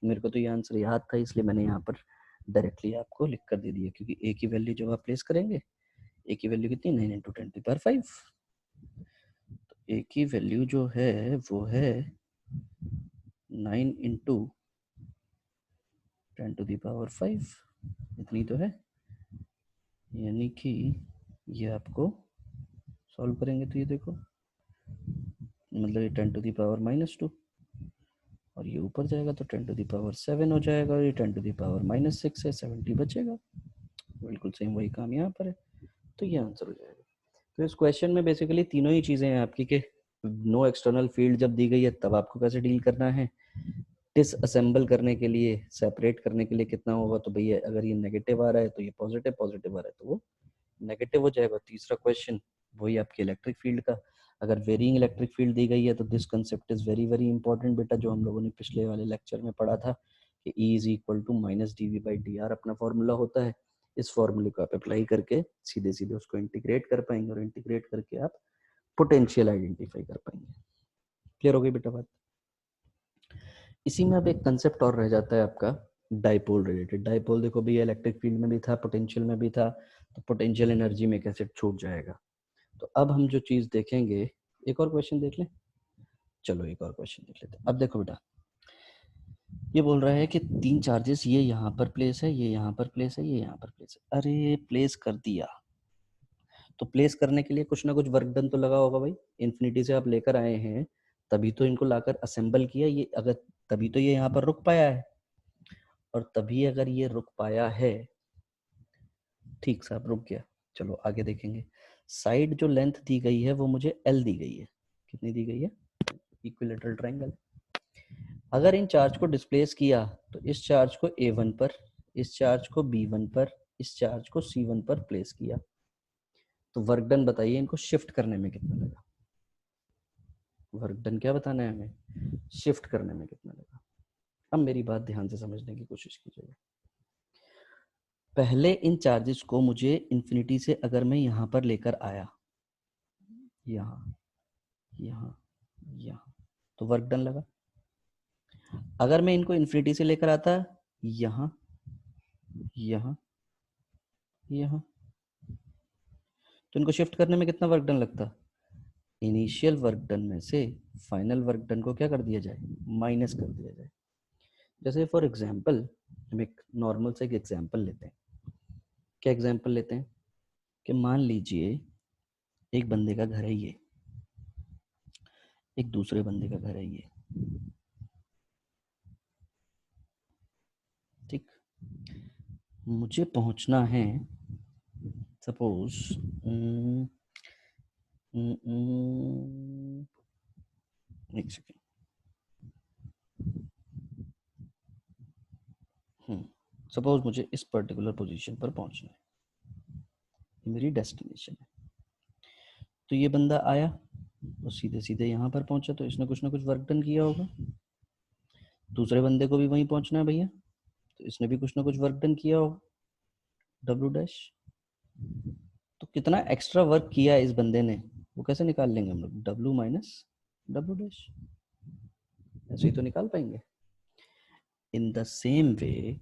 मेरे को तो ये आंसर याद था, इसलिए मैंने यहाँ पर डायरेक्टली आपको लिख कर दे दिया, क्योंकि ए की वैल्यू जब आप प्लेस करेंगे, ए की वैल्यू कितनी 9 इंटू 10⁵। तो ए की वैल्यू जो है वो है 9 इंटू 10⁵, इतनी तो है। यानी कि ये आपको सॉल्व करेंगे तो ये देखो, मतलब ये 10⁻⁻2 और ये ऊपर जाएगा तो 10⁻7 हो जाएगा, और ये 10⁻6 है, 70 बचेगा। बिल्कुल सेम वही काम यहाँ पर है। तो ये आंसर हो जाएगा। तो इस क्वेश्चन में बेसिकली तीनों ही चीज़ें हैं आपकी, कि नो एक्सटर्नल फील्ड जब दी गई है तब आपको कैसे डील करना है, डिसअसेंबल करने के लिए, सेपरेट करने के लिए कितना होगा। तो भैया अगर ये नेगेटिव आ रहा है तो ये पॉजिटिव, पॉजिटिव आ रहा है तो वो नेगेटिव हो जाएगा। तीसरा क्वेश्चन वही आपके इलेक्ट्रिक फील्ड का, अगर वेरिंग इलेक्ट्रिक फील्ड दी गई है तो this concept is very very important बेटा, जो हम लोगों ने पिछले वाले लेक्चर में पढ़ा था कि E is equal to -dV/dr अपना फॉर्मूला होता है। इस फॉर्मूले को आप अप्लाई करके सीधे सीधे उसको इंटीग्रेट कर पाएंगे, और इंटीग्रेट करके आप पोटेंशियल आइडेंटिफाई कर पाएंगे। क्लियर हो गई बेटा बात। इसी में अब एक कंसेप्ट और रह जाता है आपका डाइपोल रिलेटेड। डाइपोल देखो भैया इलेक्ट्रिक फील्ड में भी था, पोटेंशियल में भी था, तो पोटेंशियल एनर्जी में कैसे छूट जाएगा। तो अब हम जो चीज देखेंगे, एक और क्वेश्चन देख लें, चलो एक और क्वेश्चन देख लेते हैं। अब देखो बेटा, ये बोल रहा है कि 3 चार्जेस, ये यहाँ पर प्लेस है, ये यहाँ पर प्लेस है, ये यहाँ पर प्लेस है। अरे प्लेस कर दिया, तो प्लेस करने के लिए कुछ ना कुछ वर्क डन तो लगा होगा भाई। इन्फिनिटी से आप लेकर आए हैं, तभी तो इनको लाकर असेंबल किया, ये अगर तभी तो ये यहाँ पर रुक पाया है, और तभी अगर ये रुक पाया है, ठीक साहब रुक गया। चलो आगे देखेंगे। साइड जो लेंथ दी गई है वो मुझे L दी गई है, कितनी दी गई है, इक्विलेटरल ट्रायंगल। अगर इन चार्ज को डिस्प्लेस किया तो इस चार्ज को A1 पर, इस चार्ज को B1 पर, इस चार्ज को C1 पर प्लेस किया, तो वर्क डन बताइए इनको शिफ्ट करने में कितना लगा। वर्क डन क्या बताना है हमें, शिफ्ट करने में कितना लगा। अब मेरी बात ध्यान से समझने की कोशिश कीजिएगा। पहले इन चार्जेस को मुझे इन्फिनिटी से अगर मैं यहाँ पर लेकर आया, यहाँ, यहाँ, यहाँ, तो वर्क डन लगा। अगर मैं इनको इन्फिनिटी से लेकर आता यहाँ, यहाँ, यहाँ, तो इनको शिफ्ट करने में कितना वर्क डन लगता? इनिशियल वर्क डन में से फाइनल वर्क डन को क्या कर दिया जाए? माइनस कर दिया जाए। जैसे फॉर एग्जांपल हम एक नॉर्मल सा एक एग्जांपल लेते हैं। क्या एग्जांपल लेते हैं कि मान लीजिए एक बंदे का घर है ये, एक दूसरे बंदे का घर है ये, ठीक। मुझे पहुंचना है सपोज एक सेकेंड, सपोज मुझे इस पर्टिकुलर पोजीशन पर पहुंचना है, ये मेरी डेस्टिनेशन है। तो ये बंदा आया और सीधे सीधे यहाँ पर पहुंचा, तो इसने कुछ ना कुछ वर्क डन किया होगा। दूसरे बंदे को भी वहीं पहुंचना है भैया, तो इसने भी कुछ ना कुछ वर्क डन किया होगा, डब्ल्यू डैश। तो कितना एक्स्ट्रा वर्क किया इस बंदे ने, वो कैसे निकाल लेंगे हम लोग? डब्ल्यू माइनस डब्ल्यू डैश, ऐसे ही तो निकाल पाएंगे। इन द सेम वे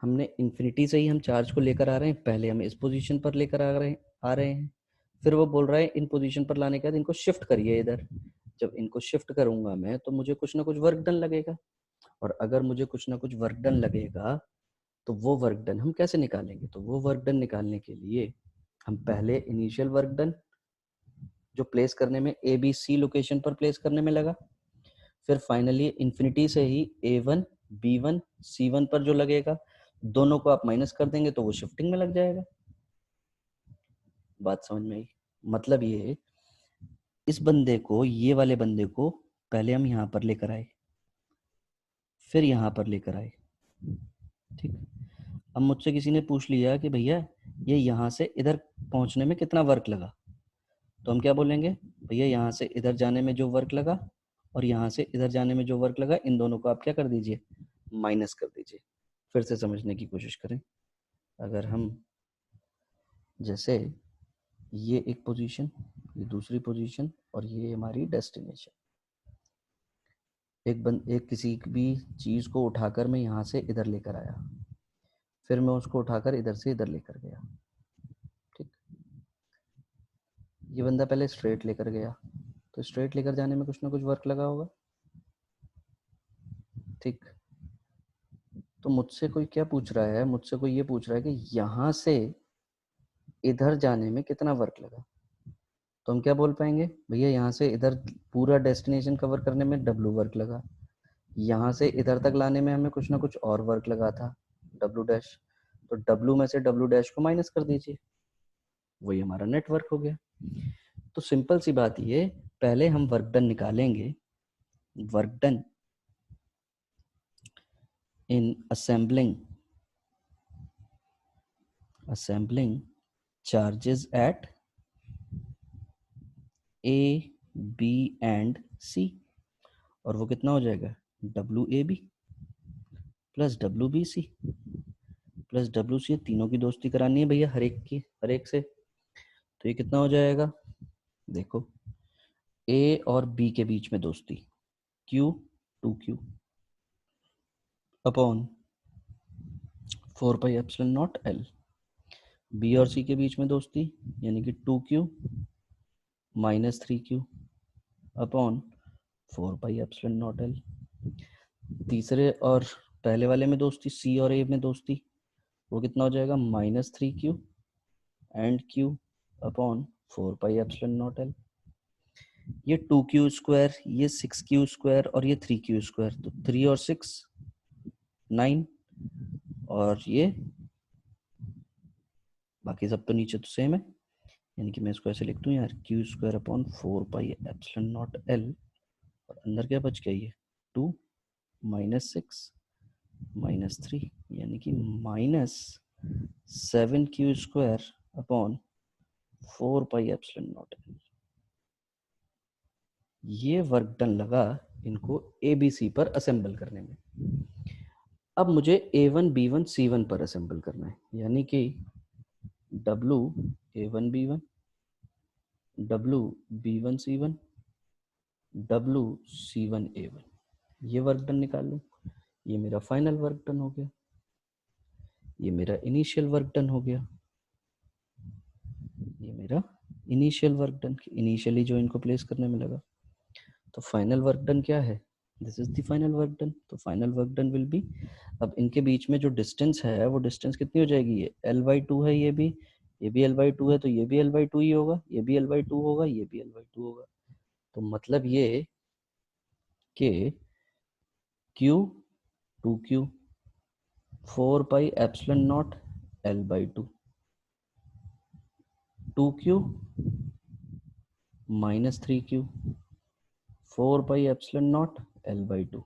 हमने इन्फिनिटी से ही हम चार्ज को लेकर आ रहे हैं, पहले हम इस पोजीशन पर लेकर आ रहे हैं, फिर वो बोल रहा है इन पोजीशन पर लाने के बाद इनको शिफ्ट करिए इधर। जब इनको शिफ्ट करूंगा मैं तो मुझे कुछ ना कुछ वर्क डन लगेगा, और अगर मुझे कुछ ना कुछ वर्क डन लगेगा तो वो वर्क डन हम कैसे निकालेंगे? तो वो वर्क डन निकालने के लिए हम पहले इनिशियल वर्क डन जो प्लेस करने में ए बी सी लोकेशन पर प्लेस करने में लगा, फिर फाइनली इन्फिनिटी से ही A1 B1 C1 पर जो लगेगा, दोनों को आप माइनस कर देंगे तो वो शिफ्टिंग में लग जाएगा। बात समझ में आई? मतलब ये इस बंदे को, ये वाले बंदे को पहले हम यहाँ पर लेकर आए, फिर यहाँ पर लेकर आए, ठीक। अब मुझसे किसी ने पूछ लिया कि भैया ये यहाँ से इधर पहुँचने में कितना वर्क लगा, तो हम क्या बोलेंगे? भैया यहाँ से इधर जाने में जो वर्क लगा और यहाँ से इधर जाने में जो वर्क लगा, इन दोनों को आप क्या कर दीजिए? माइनस कर दीजिए। फिर से समझने की कोशिश करें। अगर हम जैसे ये एक पोजीशन, ये दूसरी पोजीशन, और ये हमारी डेस्टिनेशन, एक किसी भी चीज़ को उठाकर मैं यहाँ से इधर लेकर आया, फिर मैं उसको उठाकर इधर से इधर लेकर गया, ठीक। ये बंदा पहले स्ट्रेट लेकर गया, तो स्ट्रेट लेकर जाने में कुछ ना कुछ वर्क लगा होगा, ठीक। तो मुझसे कोई क्या पूछ रहा है? मुझसे कोई ये पूछ रहा है कि यहाँ से इधर जाने में कितना वर्क लगा, तो हम क्या बोल पाएंगे? भैया यहाँ से इधर पूरा डेस्टिनेशन कवर करने में डब्ल्यू वर्क लगा, यहाँ से इधर तक लाने में हमें कुछ ना कुछ और वर्क लगा था, डब्ल्यू डैश। तो डब्ल्यू में से डब्ल्यू डैश को माइनस कर दीजिए, वही हमारा नेटवर्क हो गया। तो सिंपल सी बात ये, पहले हम वर्क डन निकालेंगे, work done in assembling charges at A, B and C, और वो कितना हो जाएगा? WAB plus WBC plus WC, तीनों की दोस्ती करानी है भैया, हर एक से। तो ये कितना हो जाएगा? देखो, A और B के बीच में दोस्ती Q 2Q upon 4 pi epsilon not L। B और C के बीच में दोस्ती यानी कि 2Q minus 3Q upon 4 pi epsilon not L। तीसरे और पहले वाले में दोस्ती, C और A में दोस्ती, वो कितना हो जाएगा? Minus 3Q and Q upon 4 pi epsilon not L। ये 2Q स्क्वायर, ये 6Q स्क्वायर और ये 3Q स्क्वायर, तो 3 और 6 9, और ये बाकी सब तो नीचे तो सेम है, यानी कि मैं इसको ऐसे लिख दूं यार, Q square upon 4 pi epsilon not L, और अंदर क्या बच गया? ये 2 माइनस 6 माइनस 3, यानी कि minus 7Q square upon 4 pi epsilon not L। ये वर्क डन लगा इनको ABC पर असेंबल करने में। अब मुझे A1 B1 C1 पर असेंबल करना है, यानी कि W A1 B1 WB1C1 WC1A1, ये वर्क डन निकाल लूँ, ये मेरा फाइनल वर्क डन हो गया, ये मेरा इनिशियल वर्क डन हो गया, ये मेरा इनिशियल वर्क डन, इनिशियली जो इनको प्लेस करने में लगा। तो फाइनल वर्क डन क्या है, this is the final work done. तो final work done will be, अब इनके बीच में जो डिस्टेंस है वो डिस्टेंस कितनी हो जाएगी, ये L/2 है, ये भी L/2 है, तो ये भी L/2 ही होगा, ये भी L/2 होगा, ये भी L/2 होगा। तो मतलब ये कि Q 2Q 4πε0 L/2, 2Q - 3Q 4πε0 L/2,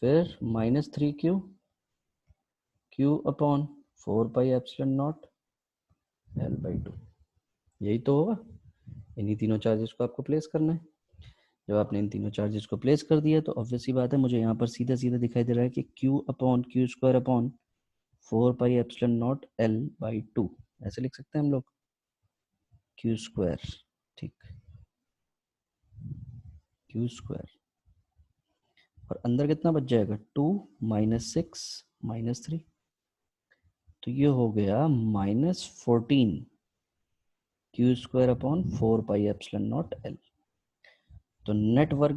फिर -3Q Q/4πε0 L/2, यही तो होगा। इन्हीं तीनों चार्जेस को आपको प्लेस करना है। जब आपने इन तीनों चार्जेस को प्लेस कर दिया तो ऑब्वियस सी बात है, मुझे यहाँ पर सीधा सीधा दिखाई दे रहा है कि Q/Q²/4πε0 L/2, ऐसे लिख सकते हैं हम लोग, Q², ठीक, Q², और अंदर कितना बच जाएगा, 2 - 6 - 3, तो ये हो गया -14 Q²/4πε0 L। तो नेट वर्क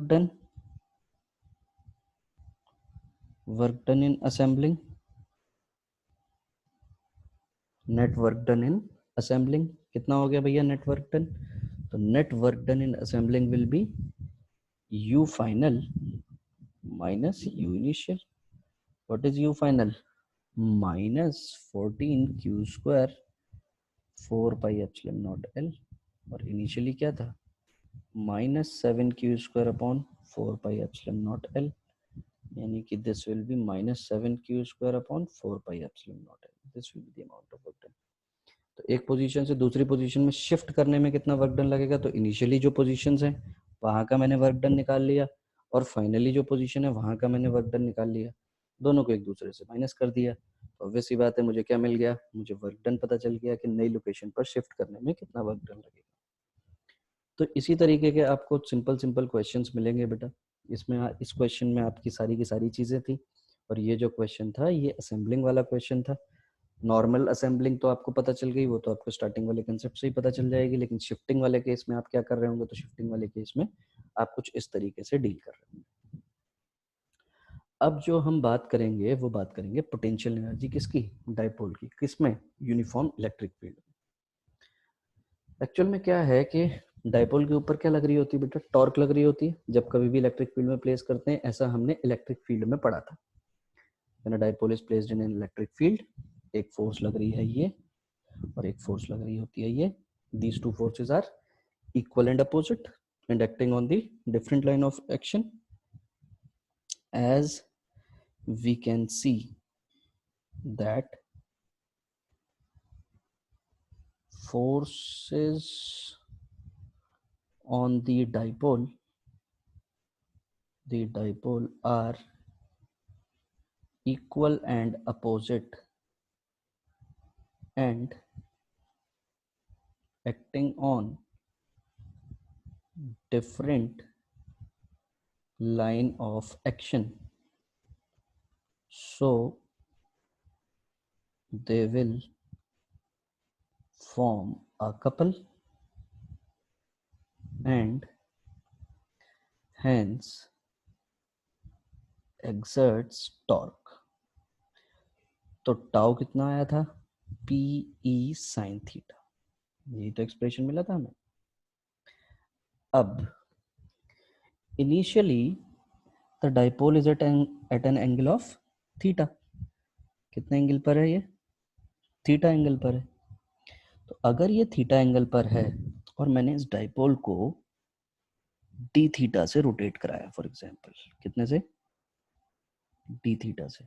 डन इन असेंबलिंग, नेट वर्क डन इन असेंबलिंग कितना हो गया भैया नेट वर्क डन, तो net work done in assembling will be U final minus U initial. What is U final? -14 Q² 4πε0 L, और initially क्या था, -7 Q²/4πε0 L, यानी कि this will B -7 Q²/4πε0 L, this will be the amount of work done. तो एक position से दूसरी position में शिफ्ट करने में कितना वर्क डन लगेगा, तो इनिशियली जो पोजीशंस हैं वहां का मैंने वर्क डन निकाल लिया, और फाइनली जो पोजीशन है वहां का मैंने वर्क डन निकाल लिया, दोनों को एक दूसरे से माइनस कर दिया। तो ऑब्वियस सी बात है, मुझे क्या मिल गया, मुझे वर्क डन पता चल गया कि नई लोकेशन पर शिफ्ट करने में कितना वर्क डन लगेगा। तो इसी तरीके के आपको सिंपल सिंपल क्वेश्चंस मिलेंगे बेटा। इसमें इस क्वेश्चन में आपकी सारी की सारी चीजें थी, और ये जो क्वेश्चन था ये असेंबलिंग वाला क्वेश्चन था। नॉर्मल असेंबलिंग तो आपको पता चल गई, वो तो आपको स्टार्टिंग वाले कंसेप्ट से ही पता चल जाएगी, लेकिन शिफ्टिंग वाले केस में आप क्या कर रहे होंगे, तो शिफ्टिंग वाले केस में आप कुछ इस तरीके से डील कर रहे होंगे। अब जो हम बात करेंगे वो बात करेंगे पोटेंशियल एनर्जी किसकी, डाइपोल की, किसमें, यूनिफॉर्म इलेक्ट्रिक फील्ड में। एक्चुअल में क्या है कि डाइपोल के ऊपर क्या लग रही होती है बेटा, टॉर्क लग रही होती है। जब कभी भी इलेक्ट्रिक फील्ड में प्लेस करते हैं, ऐसा हमने इलेक्ट्रिक फील्ड में पढ़ा था। When a dipole is placed in an electric field, एक फोर्स लग रही है ये, और एक फोर्स लग रही होती है ये। These two forces are equal and opposite and acting on the different line of action. As we can see that forces on the dipole are equal and opposite and acting on different line of action, so they will form a couple and hence exerts torque। तो tau कितना आया था, PE sin theta, यही तो expression मिला था हमें। अब initially the dipole is at an angle of theta, कितने एंगल पर है ये, थीटा एंगल पर है। तो अगर ये थीटा एंगल पर है और मैंने इस डाइपोल को डी थीटा से रोटेट कराया, फॉर एग्जांपल कितने से, डी थीटा से,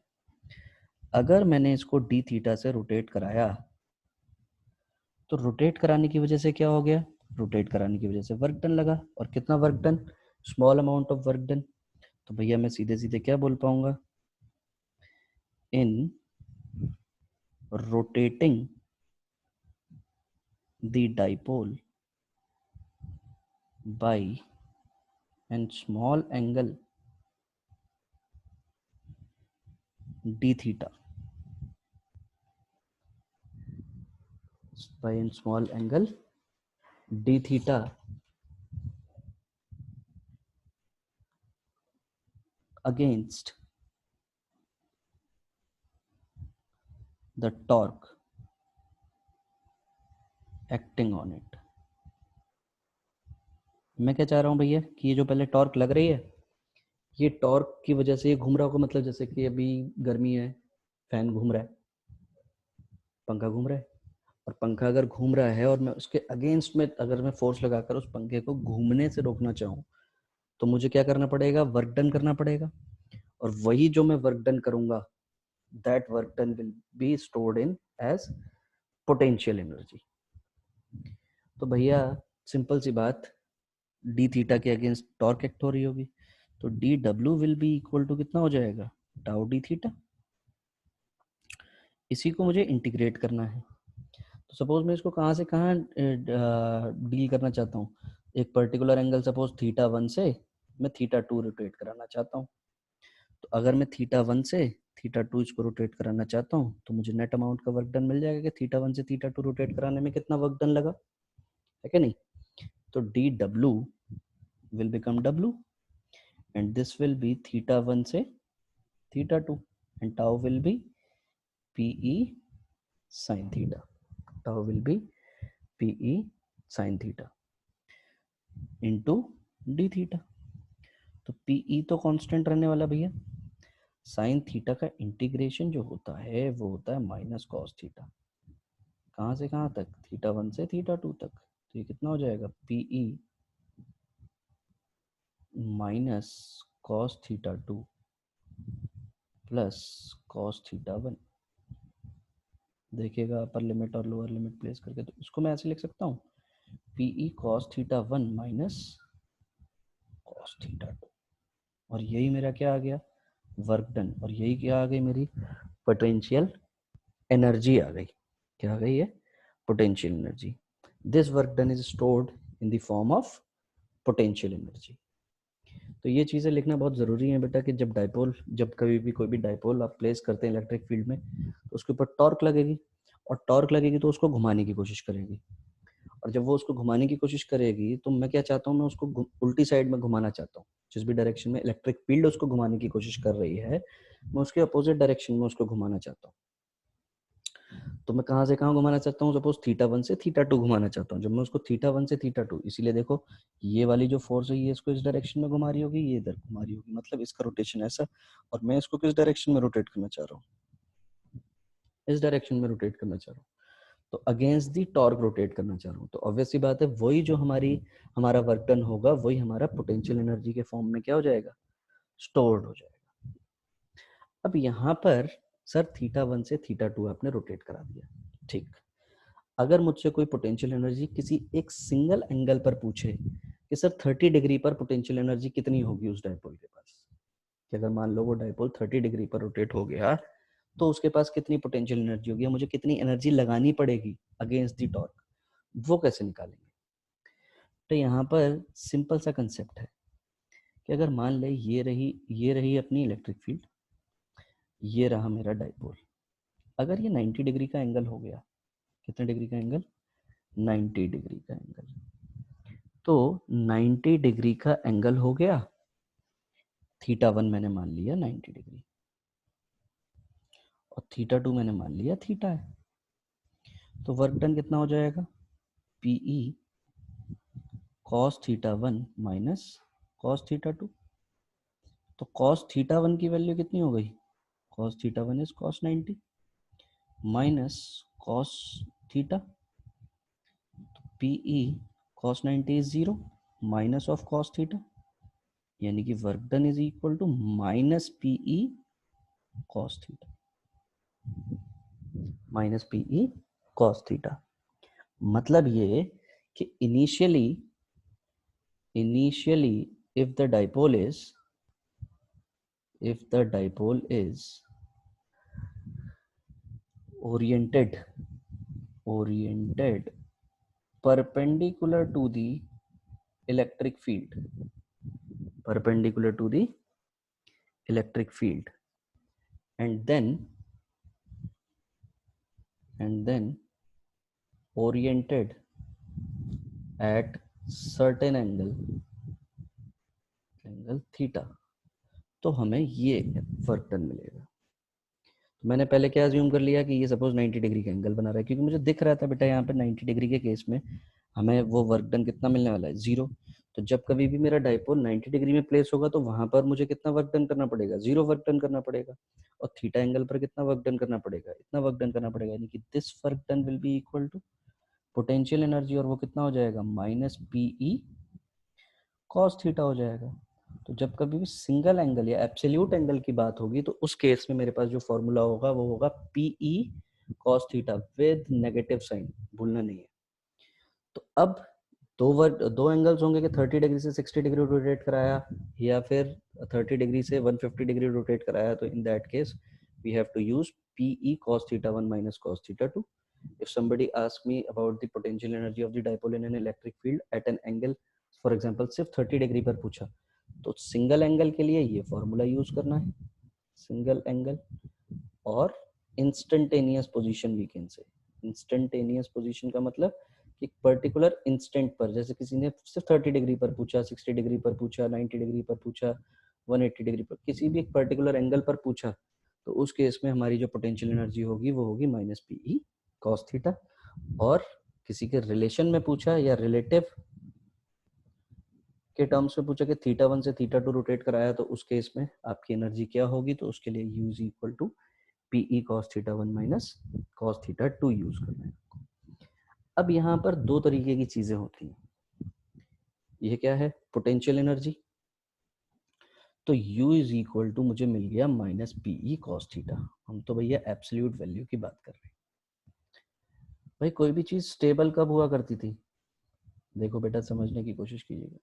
अगर मैंने इसको डी थीटा से रोटेट कराया, तो रोटेट कराने की वजह से क्या हो गया, रोटेट कराने की वजह से वर्क डन लगा, और कितना work done, small amount of work done. तो भैया मैं सीधे सीधे क्या बोल पाऊंगा, in rotating the dipole by an small angle d theta, by a small angle d theta against the torque acting on it. मैं क्या चाह रहा हूँ भैया कि ये जो पहले टॉर्क लग रही है, ये टॉर्क की वजह से ये घूम रहा होगा, मतलब जैसे कि अभी गर्मी है, फैन घूम रहा है, पंखा घूम रहा है, और पंखा अगर घूम रहा है और मैं उसके अगेंस्ट में अगर मैं फोर्स लगाकर उस पंखे को घूमने से रोकना चाहूँ, तो मुझे क्या करना पड़ेगा, वर्क डन करना पड़ेगा। और वही जो मैं वर्क डन करूंगा, that work done will be stored in as potential energy. तो भैया सिंपल सी बात, डी थीटा के अगेंस्ट टॉर्क एक्ट हो रही होगी, तो D W will be equal to कितना हो जाएगा, टाउ डी थीटा। इसी को मुझे इंटीग्रेट करना है। तो सपोज मैं इसको कहाँ से कहाँ डील करना चाहता हूँ, एक पर्टिकुलर एंगल सपोज थीटा 1 से मैं थीटा 2 रोटेट कराना चाहता हूँ। तो अगर मैं थीटा 1 से थीटा 2 इसको रोटेट कराना चाहता हूँ, तो मुझे नेट अमाउंट का वर्क डन मिल जाएगा कि थीटा 1 से थीटा 2 रोटेट कराने में कितना वर्क डन लगा, है कि नहीं। तो D W will become W, and this will be theta 1 से theta 2, and tau will be PE sine theta, tau will be PE sine theta into D theta. तो पीई तो कांस्टेंट रहने वाला भैया, साइन थीटा का integration जो होता है वो होता है माइनस कॉस थीटा, कहाँ से कहाँ तक, थीटा 1 से थीटा 2 तक। तो ये कितना हो जाएगा, PE minus cos theta 2 plus cos theta 1। देखिएगा अपर लिमिट और लोअर लिमिट प्लेस करके, तो इसको मैं ऐसे लिख सकता हूँ, PE cos theta 1 minus cos theta 2, और यही मेरा क्या आ गया, वर्क डन, और यही क्या आ गई मेरी पोटेंशियल एनर्जी आ गई। क्या आ गई है, potential energy. This work done is stored in the form of potential energy. तो ये चीज़ें लिखना बहुत ज़रूरी है बेटा, कि जब डाइपोल, जब कभी भी कोई भी डाइपोल आप प्लेस करते हैं इलेक्ट्रिक फील्ड में, तो उसके ऊपर टॉर्क लगेगी, और टॉर्क लगेगी तो उसको घुमाने की कोशिश करेगी, और जब वो उसको घुमाने की कोशिश करेगी तो मैं क्या चाहता हूँ, मैं उसको उल्टी साइड में घुमाना चाहता हूँ। जिस भी डायरेक्शन में इलेक्ट्रिक फील्ड उसको घुमाने की कोशिश कर रही है, मैं उसके अपोजिट डायरेक्शन में उसको घुमाना चाहता हूँ। तो मैं कहाँ से कहाँ घुमाना चाहता हूँ, सपोज थीटा 1 से थीटा 2 घुमाना चाहता हूँ। जब मैं उसको थीटा 1 से थीटा 2, इसीलिए देखो ये वाली जो फोर्स है ये इसको इस डायरेक्शन में घुमा रही होगी, ये इधर घुमा रही होगी, मतलब इसका रोटेशन ऐसा, और मैं इसको किस डायरेक्शन में रोटेट करना चाह रहा हूँ, इस डायरेक्शन में रोटेट करना चाह रहा हूँ। तो अगेंस्ट दी टॉर्क रोटेट करना चाह रहा हूँ, तो ऑब्वियस सी बात है वही जो हमारा वर्क डन होगा, वही हमारा पोटेंशियल एनर्जी के फॉर्म में क्या हो जाएगा, स्टोर्ड हो जाएगा। अब यहाँ पर सर थीटा 1 से थीटा 2 आपने रोटेट करा दिया, ठीक। अगर मुझसे कोई पोटेंशियल एनर्जी किसी एक सिंगल एंगल पर पूछे कि सर 30 डिग्री पर पोटेंशियल एनर्जी कितनी होगी उस डायपोल के पास, कि अगर मान लो वो डायपोल 30 डिग्री पर रोटेट हो गया, तो उसके पास कितनी पोटेंशियल एनर्जी होगी, मुझे कितनी एनर्जी लगानी पड़ेगी अगेंस्ट दी टॉर्क, वो कैसे निकालेंगे। तो यहाँ पर सिंपल सा कंसेप्ट है कि अगर मान ले ये रही अपनी इलेक्ट्रिक फील्ड, ये रहा मेरा डायपोल, अगर ये 90 डिग्री का एंगल हो गया, कितने डिग्री का एंगल, 90 डिग्री का एंगल, तो 90 डिग्री का एंगल हो गया, थीटा 1 मैंने मान लिया 90 डिग्री, और थीटा 2 मैंने मान लिया थीटा है, तो वर्क डन कितना हो जाएगा, PE cos theta 1 minus cos theta 2। तो कॉस थीटा 1 की वैल्यू कितनी हो गई, cos theta 1 is cos 90 minus cos theta, PE cos 90 is 0 minus of cos theta, यानी कि work done is equal to minus PE cos theta, minus PE cos theta. मतलब ये कि initially if the dipole is oriented perpendicular to the electric field, perpendicular to the electric field, and then oriented at certain angle theta, तो हमें ये work done मिलेगा। तो मैंने पहले क्या अज्यूम कर लिया कि ये सपोज 90 डिग्री का एंगल बना रहा है, क्योंकि मुझे दिख रहा था बेटा यहाँ पे 90 डिग्री के केस में हमें वो वर्क डन कितना मिलने वाला है, 0। तो जब कभी भी मेरा डाइपोल 90 डिग्री में प्लेस होगा तो वहां पर मुझे कितना वर्क डन करना पड़ेगा, 0 वर्क डन करना पड़ेगा। और थीटा एंगल पर कितना वर्क डन करना पड़ेगा, इतना वर्क डन करना पड़ेगा, यानी कि this work done will be equal to potential energy, और वो कितना हो जाएगा, माइनस पीई कॉस थीटा हो जाएगा। तो जब कभी भी सिंगल एंगल या एब्सोल्यूट एंगल की बात होगी तो उस केस में मेरे पास जो फॉर्मूला होगा वो होगा PE cos theta with negative sign, भूलना नहीं है। तो अब दो एंगल्स होंगे कि 30 डिग्री से 60 डिग्री रोटेट कराया या फिर 30 डिग्री से 150 डिग्री रोटेट कराया, तो in that case we have to use PE cos theta 1 minus cos theta 2. If somebody asks me about the potential energy of the dipole in an electric field at an angle, for example सिर्फ 30 degree पर पूछा, तो single angle के लिए ये formula use करना है, single angle और instantaneous position. We can say instantaneous position का मतलब कि पर्टिकुलर इंस्टेंट पर, जैसे किसी ने सिर्फ 30 डिग्री पर पूछा, 60 डिग्री पर पूछा, 90 डिग्री पर पूछा, 180 डिग्री पर, किसी भी एक पर्टिकुलर एंगल पर पूछा, तो उस केस में हमारी जो पोटेंशियल एनर्जी होगी वो होगी माइनस पीई कॉस थीटा। और किसी के रिलेशन में पूछा या रिलेटिव के टर्म्स में पूछा कि थीटा 1 से थीटा 2 रोटेट कराया, तो उस केस में आपकी एनर्जी क्या होगी, तो उसके लिए U is equal to PE cos theta 1 minus cos theta 2 use करना है। अब यहाँ पर दो तरीके की चीजें होती हैं। यह क्या है, पोटेंशियल एनर्जी, तो U इज इक्वल टू मुझे मिल गया माइनस पीई कॉस थीटा। हम तो भैया एब्सोल्यूट वैल्यू की बात कर रहे हैं। भाई कोई भी चीज स्टेबल कब हुआ करती थी, देखो बेटा समझने की कोशिश कीजिएगा।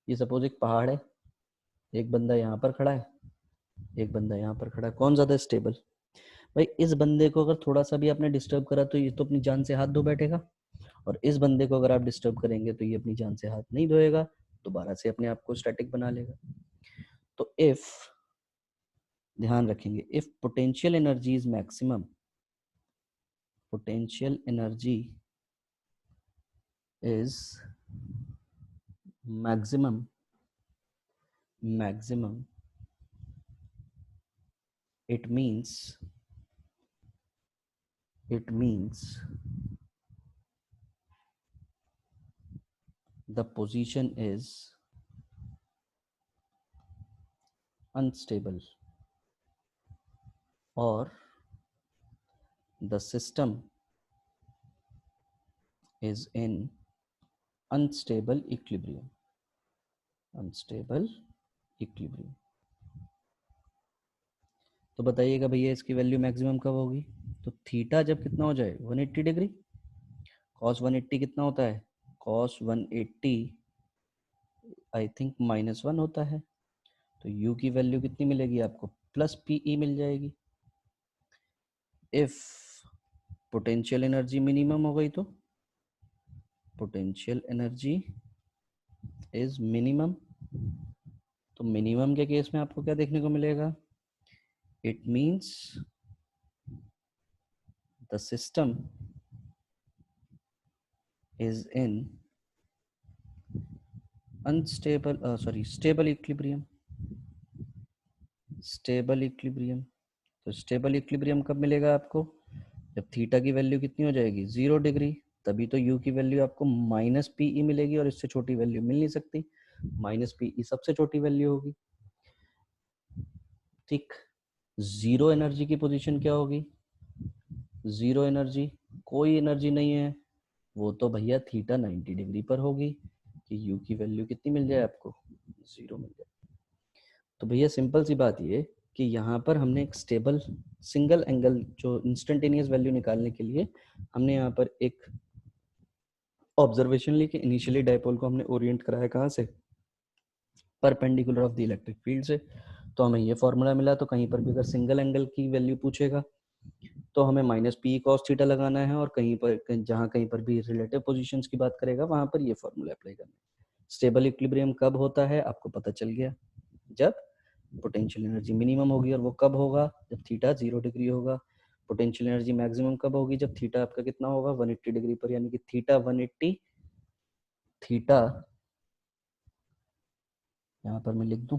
ये सपोज एक पहाड़ है, एक बंदा यहाँ पर खड़ा है, एक बंदा यहाँ पर खड़ा है, कौन ज्यादा स्टेबल? भाई इस बंदे को अगर थोड़ा सा भी आपने डिस्टर्ब करा तो ये तो अपनी जान से हाथ धो बैठेगा, और इस बंदे को अगर आप डिस्टर्ब करेंगे तो ये अपनी जान से हाथ नहीं धोएगा, दोबारा से अपने आप को स्टैटिक बना लेगा। तो इफ, ध्यान रखेंगे, if potential energy is maximum, potential energy is maximum it means the position is unstable or the system is in unstable equilibrium, तो बताइएगा भैया इसकी वैल्यू मैक्सिमम कब होगी? तो थीटा जब कितना हो जाए 180 डिग्री, cos 180 कितना होता है, cos 180 आई थिंक -1 होता है, तो u की वैल्यू कितनी मिलेगी आपको, प्लस पीई मिल जाएगी। इफ पोटेंशियल एनर्जी मिनिमम हो गई तो पोटेंशियल एनर्जी इज मिनिमम, तो मिनिमम के केस में आपको क्या देखने को मिलेगा, it means the system is in unstable stable equilibrium. तो स्टेबल इक्विलिब्रियम कब मिलेगा आपको, जब थीटा की वैल्यू कितनी हो जाएगी 0 डिग्री, तभी तो u की वैल्यू आपको माइनस पीई मिलेगी, और इससे छोटी वैल्यू मिल नहीं सकती, माइनस पीई सबसे छोटी वैल्यू होगी। ठीक, जीरो एनर्जी की पोजीशन क्या होगी, जीरो एनर्जी, कोई एनर्जी नहीं है, वो तो भैया थीटा 90 डिग्री पर होगी, कि u की वैल्यू कितनी मिल जाए आपको, 0 मिल जाए। तो भैया सिंपल सी बात ये कि यहाँ पर हमने एक स्टेबल सिंगल एंगल जो इंस्टेंटेनियस वैल्यू निकालने के लिए हमने यहाँ पर एक ऑब्जर्वेशन ली कि इनिशियली डायपोल को हमने ओरिएंट कराया कहाँ से, perpendicular of the electric field से, तो हमें ये फॉर्मूला मिला। तो कहीं पर भी अगर सिंगल एंगल की वैल्यू पूछेगा तो हमें माइनस पी कॉस थीटा लगाना है, और कहीं पर जहाँ कहीं पर भी रिलेटिव पोजीशंस की बात करेगा वहां पर ये फॉर्मूला अप्लाई करना है। स्टेबल इक्विलिब्रियम कब होता है आपको पता चल गया, जब पोटेंशियल एनर्जी मिनिमम होगी, और वो कब होगा, जब थीटा 0 डिग्री होगा। पोटेंशियल एनर्जी मैक्सिमम कब होगी, जब थीटा आपका कितना होगा 180 डिग्री पर, यानी कि थीटा 180, थीटा यहाँ पर मैं लिख दूं,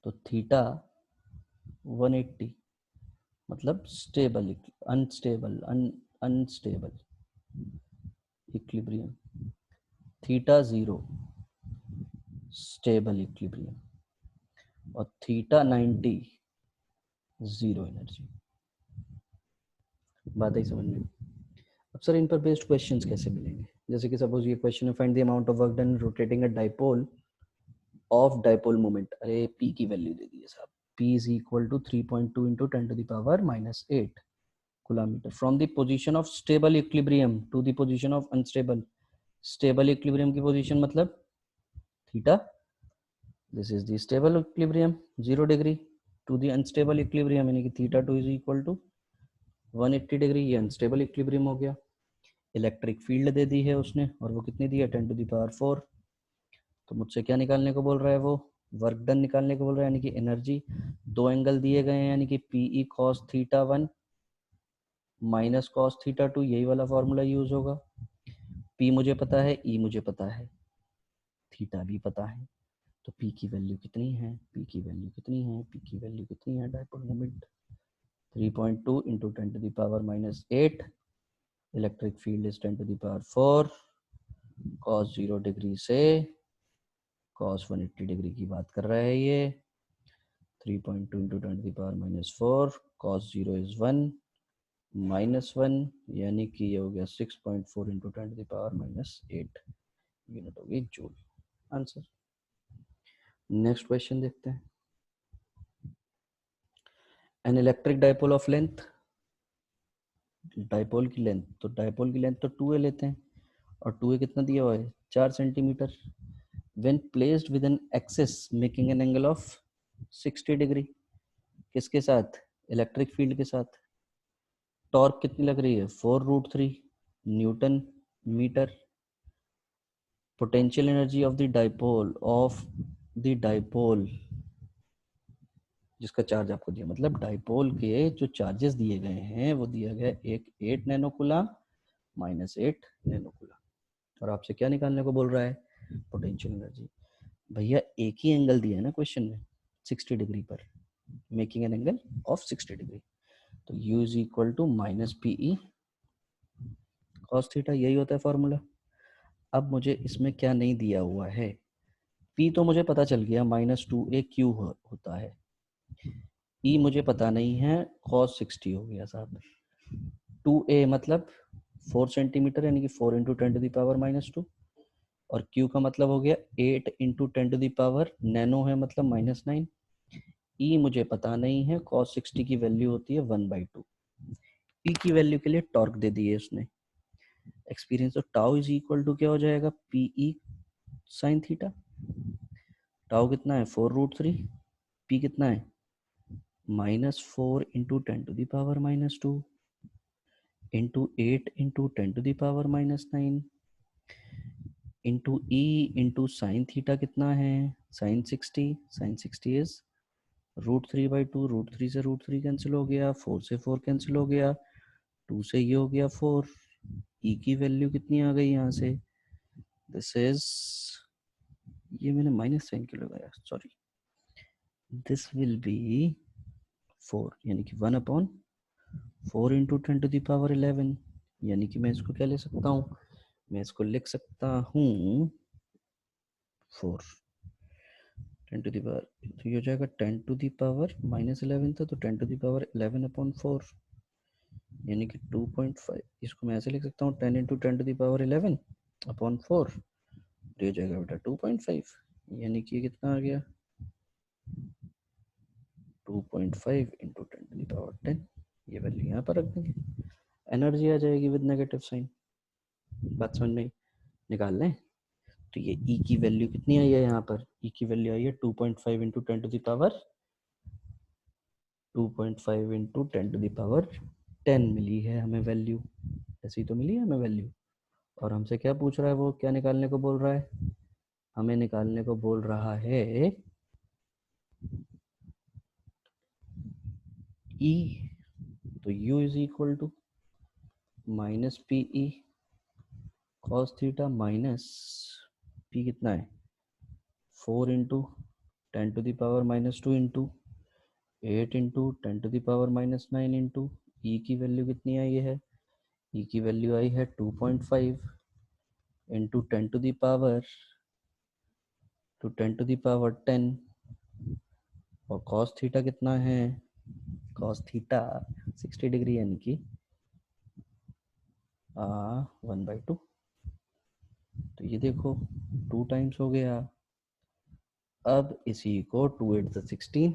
तो थीटा 180 मतलब stable, unstable equilibrium, theta 0 stable equilibrium, और थीटा 90 जीरो एनर्जी। बात ही समझ में। अब सर इन पर बेस्ड क्वेश्चंस कैसे मिलेंगे, जैसे कि सपोज ये क्वेश्चन है, find the amount of work done rotating a dipole of dipole moment. अरे पी की वैल्यू दे दी है साहब, P is equal to 3.2 into 10 to the power -8 coulomb metre from the position of stable equilibrium to the position of unstable. Stable equilibrium की position मतलब theta, this is the stable equilibrium 0 degree, to the unstable equilibrium यानी कि theta 2 is equal to 180 degree, ये unstable equilibrium हो गया। Electric field दे दी है उसने, और वो कितनी दी है 10 टू द पावर 4। तो मुझसे क्या निकालने को बोल रहा है, वो वर्क डन निकालने को बोल रहा है, यानी कि एनर्जी। दो एंगल दिए गए हैं, यानी कि PE cos theta 1 minus cos theta 2, यही वाला फॉर्मूला यूज होगा। पी मुझे पता है, ई मुझे पता है, थीटा भी पता है, तो पी की वैल्यू कितनी है, पी की वैल्यू कितनी है, पी की वैल्यू कितनी है, dipole moment 3.2 into 10 to the power -8, electric field is 10 to the power 4, cos 0 degree से कॉस 180 डिग्री की बात कर रहा है ये, 3.2 into 10 to the power -4, cos 0 is 1 -1, यानी कि ये हो गया 6.4 into 10 to the power -8 unit हो गई जूल। आंसर। नेक्स्ट क्वेश्चन देखते हैं। An electric dipole of length, dipole की लेंथ, तो डाइपोल की लेंथ तो 2a लेते हैं, और 2a कितना दिया हुआ है 4 centimetre. When placed with an axis making an angle of 60 degree, किसके साथ, इलेक्ट्रिक फील्ड के साथ। टॉर्क कितनी लग रही है 4√3 newton metre. Potential energy of the dipole जिसका चार्ज आपको दिया, मतलब डाइपोल के जो चार्जेस दिए गए हैं वो दिया गया एक 8 नैनो कूलम -8 नैनो कूलम, और आपसे क्या निकालने को बोल रहा है, पोटेंशियल एनर्जी। भैया एक ही एंगल दिया है ना क्वेश्चन में 60 डिग्री पर, making an angle of 60 degree, तो u is equal to -pe cos theta, यही होता है फॉर्मूला। अब मुझे इसमें क्या नहीं दिया हुआ है, p तो मुझे पता चल गया -2aq होता है, e मुझे पता नहीं है, cos 60 हो गया साहब। 2a मतलब 4 सेंटीमीटर, यानी कि 4 इंटू 10 टू द पावर -2, और q का मतलब हो गया 8 into 10 to the power nano है, मतलब -9। e मुझे पता नहीं है, cos 60 की वैल्यू होती है 1/2। e की वैल्यू के लिए टॉर्क दे दी है उसने, एक्सपीरियंस, तो टाउ इज इक्वल टू क्या हो जाएगा, पीई साइन थीटा। टाउ कितना है 4√3, पी कितना है -4 into 10 to the power -2 into 8 into 10 to the power -9 into E into sine theta कितना है साइन 60, साइन 60 इज √3/2, √3 से √3 कैंसिल हो गया, 4 से 4 कैंसिल हो गया, 2 से ये हो गया 4। ई की वैल्यू कितनी आ गई यहाँ से, दिस इज, ये मैंने माइनस साइन क्यों लगाया, सॉरी, दिस विल बी 4, यानी कि 1/4 इंटू 10 टू द पावर 11, यानी कि मैं इसको क्या ले सकता हूँ, मैं इसको लिख सकता हूँ 4 10 टू द पावर, तो ये हो जाएगा 10 टू द पावर -11 था, तो 10 टू द पावर 11/4, यानी कि 2.5। इसको मैं ऐसे लिख सकता हूँ 10 इंटू 10 टू द पावर 11/4, तो ये जाएगा बेटा 2.5, यानी कि ये कितना आ गया 2.5 इंटू 10 टू द पावर 10। ये वैल्यू यहाँ पर रख देंगे, एनर्जी आ जाएगी विद नेगेटिव साइन। बात समझ में निकाल लें, तो ये E की वैल्यू कितनी आई है यहाँ पर, E की वैल्यू आई है 2.5 into 10 to the power 2.5 into 10 to the power 10 मिली है हमें वैल्यू, ऐसी तो मिली है हमें वैल्यू, और हमसे क्या पूछ रहा है, वो क्या निकालने को बोल रहा है? हमें निकालने को बोल रहा है E, तो U is equal to minus P E cos theta minus P कितना है 4 into 10⁻⁻² into 8 into 10⁻⁻9 into E की वैल्यू कितनी आई है? ई की वैल्यू आई है 2.5 इंटू 10⁻10 और कॉस थीटा कितना है? कॉस थीटा 60 डिग्री यानी कि 1/2। तो ये देखो 2 टाइम्स हो गया। अब इसी को 2 8 16,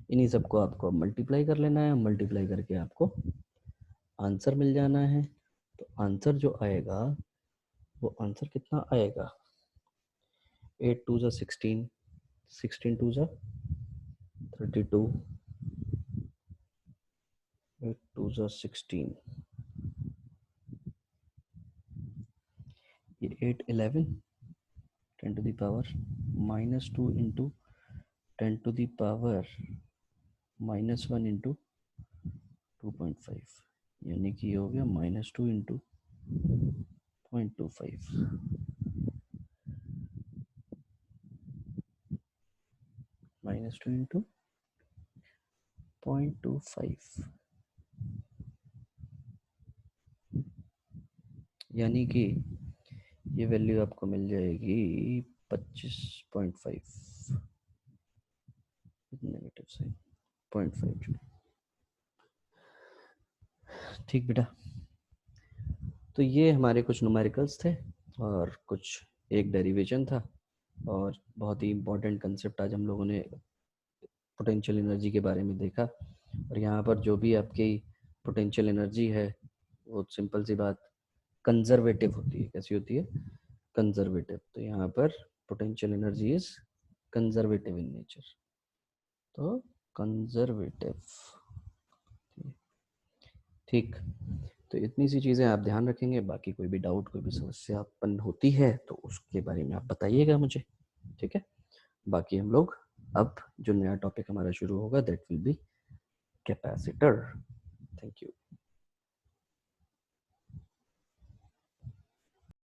इन्हीं सबको आपको मल्टीप्लाई कर लेना है। मल्टीप्लाई करके आपको आंसर मिल जाना है। तो आंसर जो आएगा वो आंसर कितना आएगा? 8 2 16, 16 2 32, 8 2 16, ये 8 11 10⁻⁻² इंटू 10⁻⁻1 इंटू 2.5, यानी कि हो गया -2 इंटू 0.25, -2 इंटू 0.25, यानी कि ये वैल्यू आपको मिल जाएगी 25.5, नेगेटिव साइन 0.5। ठीक बेटा, तो ये हमारे कुछ न्यूमेरिकल्स थे और कुछ एक डेरिवेशन था और बहुत ही इम्पोर्टेंट कंसेप्ट आज हम लोगों ने पोटेंशियल एनर्जी के बारे में देखा। और यहाँ पर जो भी आपकी पोटेंशियल एनर्जी है वो सिंपल सी बात कंजर्वेटिव होती है। कैसी होती है? कंजर्वेटिव। तो यहाँ पर potential energy is conservative in nature, तो कंजर्वेटिव। ठीक, तो इतनी सी चीज़ें आप ध्यान रखेंगे। बाकी कोई भी डाउट, कोई भी समस्या उत्पन्न होती है तो उसके बारे में आप बताइएगा मुझे, ठीक है? बाकी हम लोग अब जो नया टॉपिक हमारा शुरू होगा that will be capacitor. Thank you.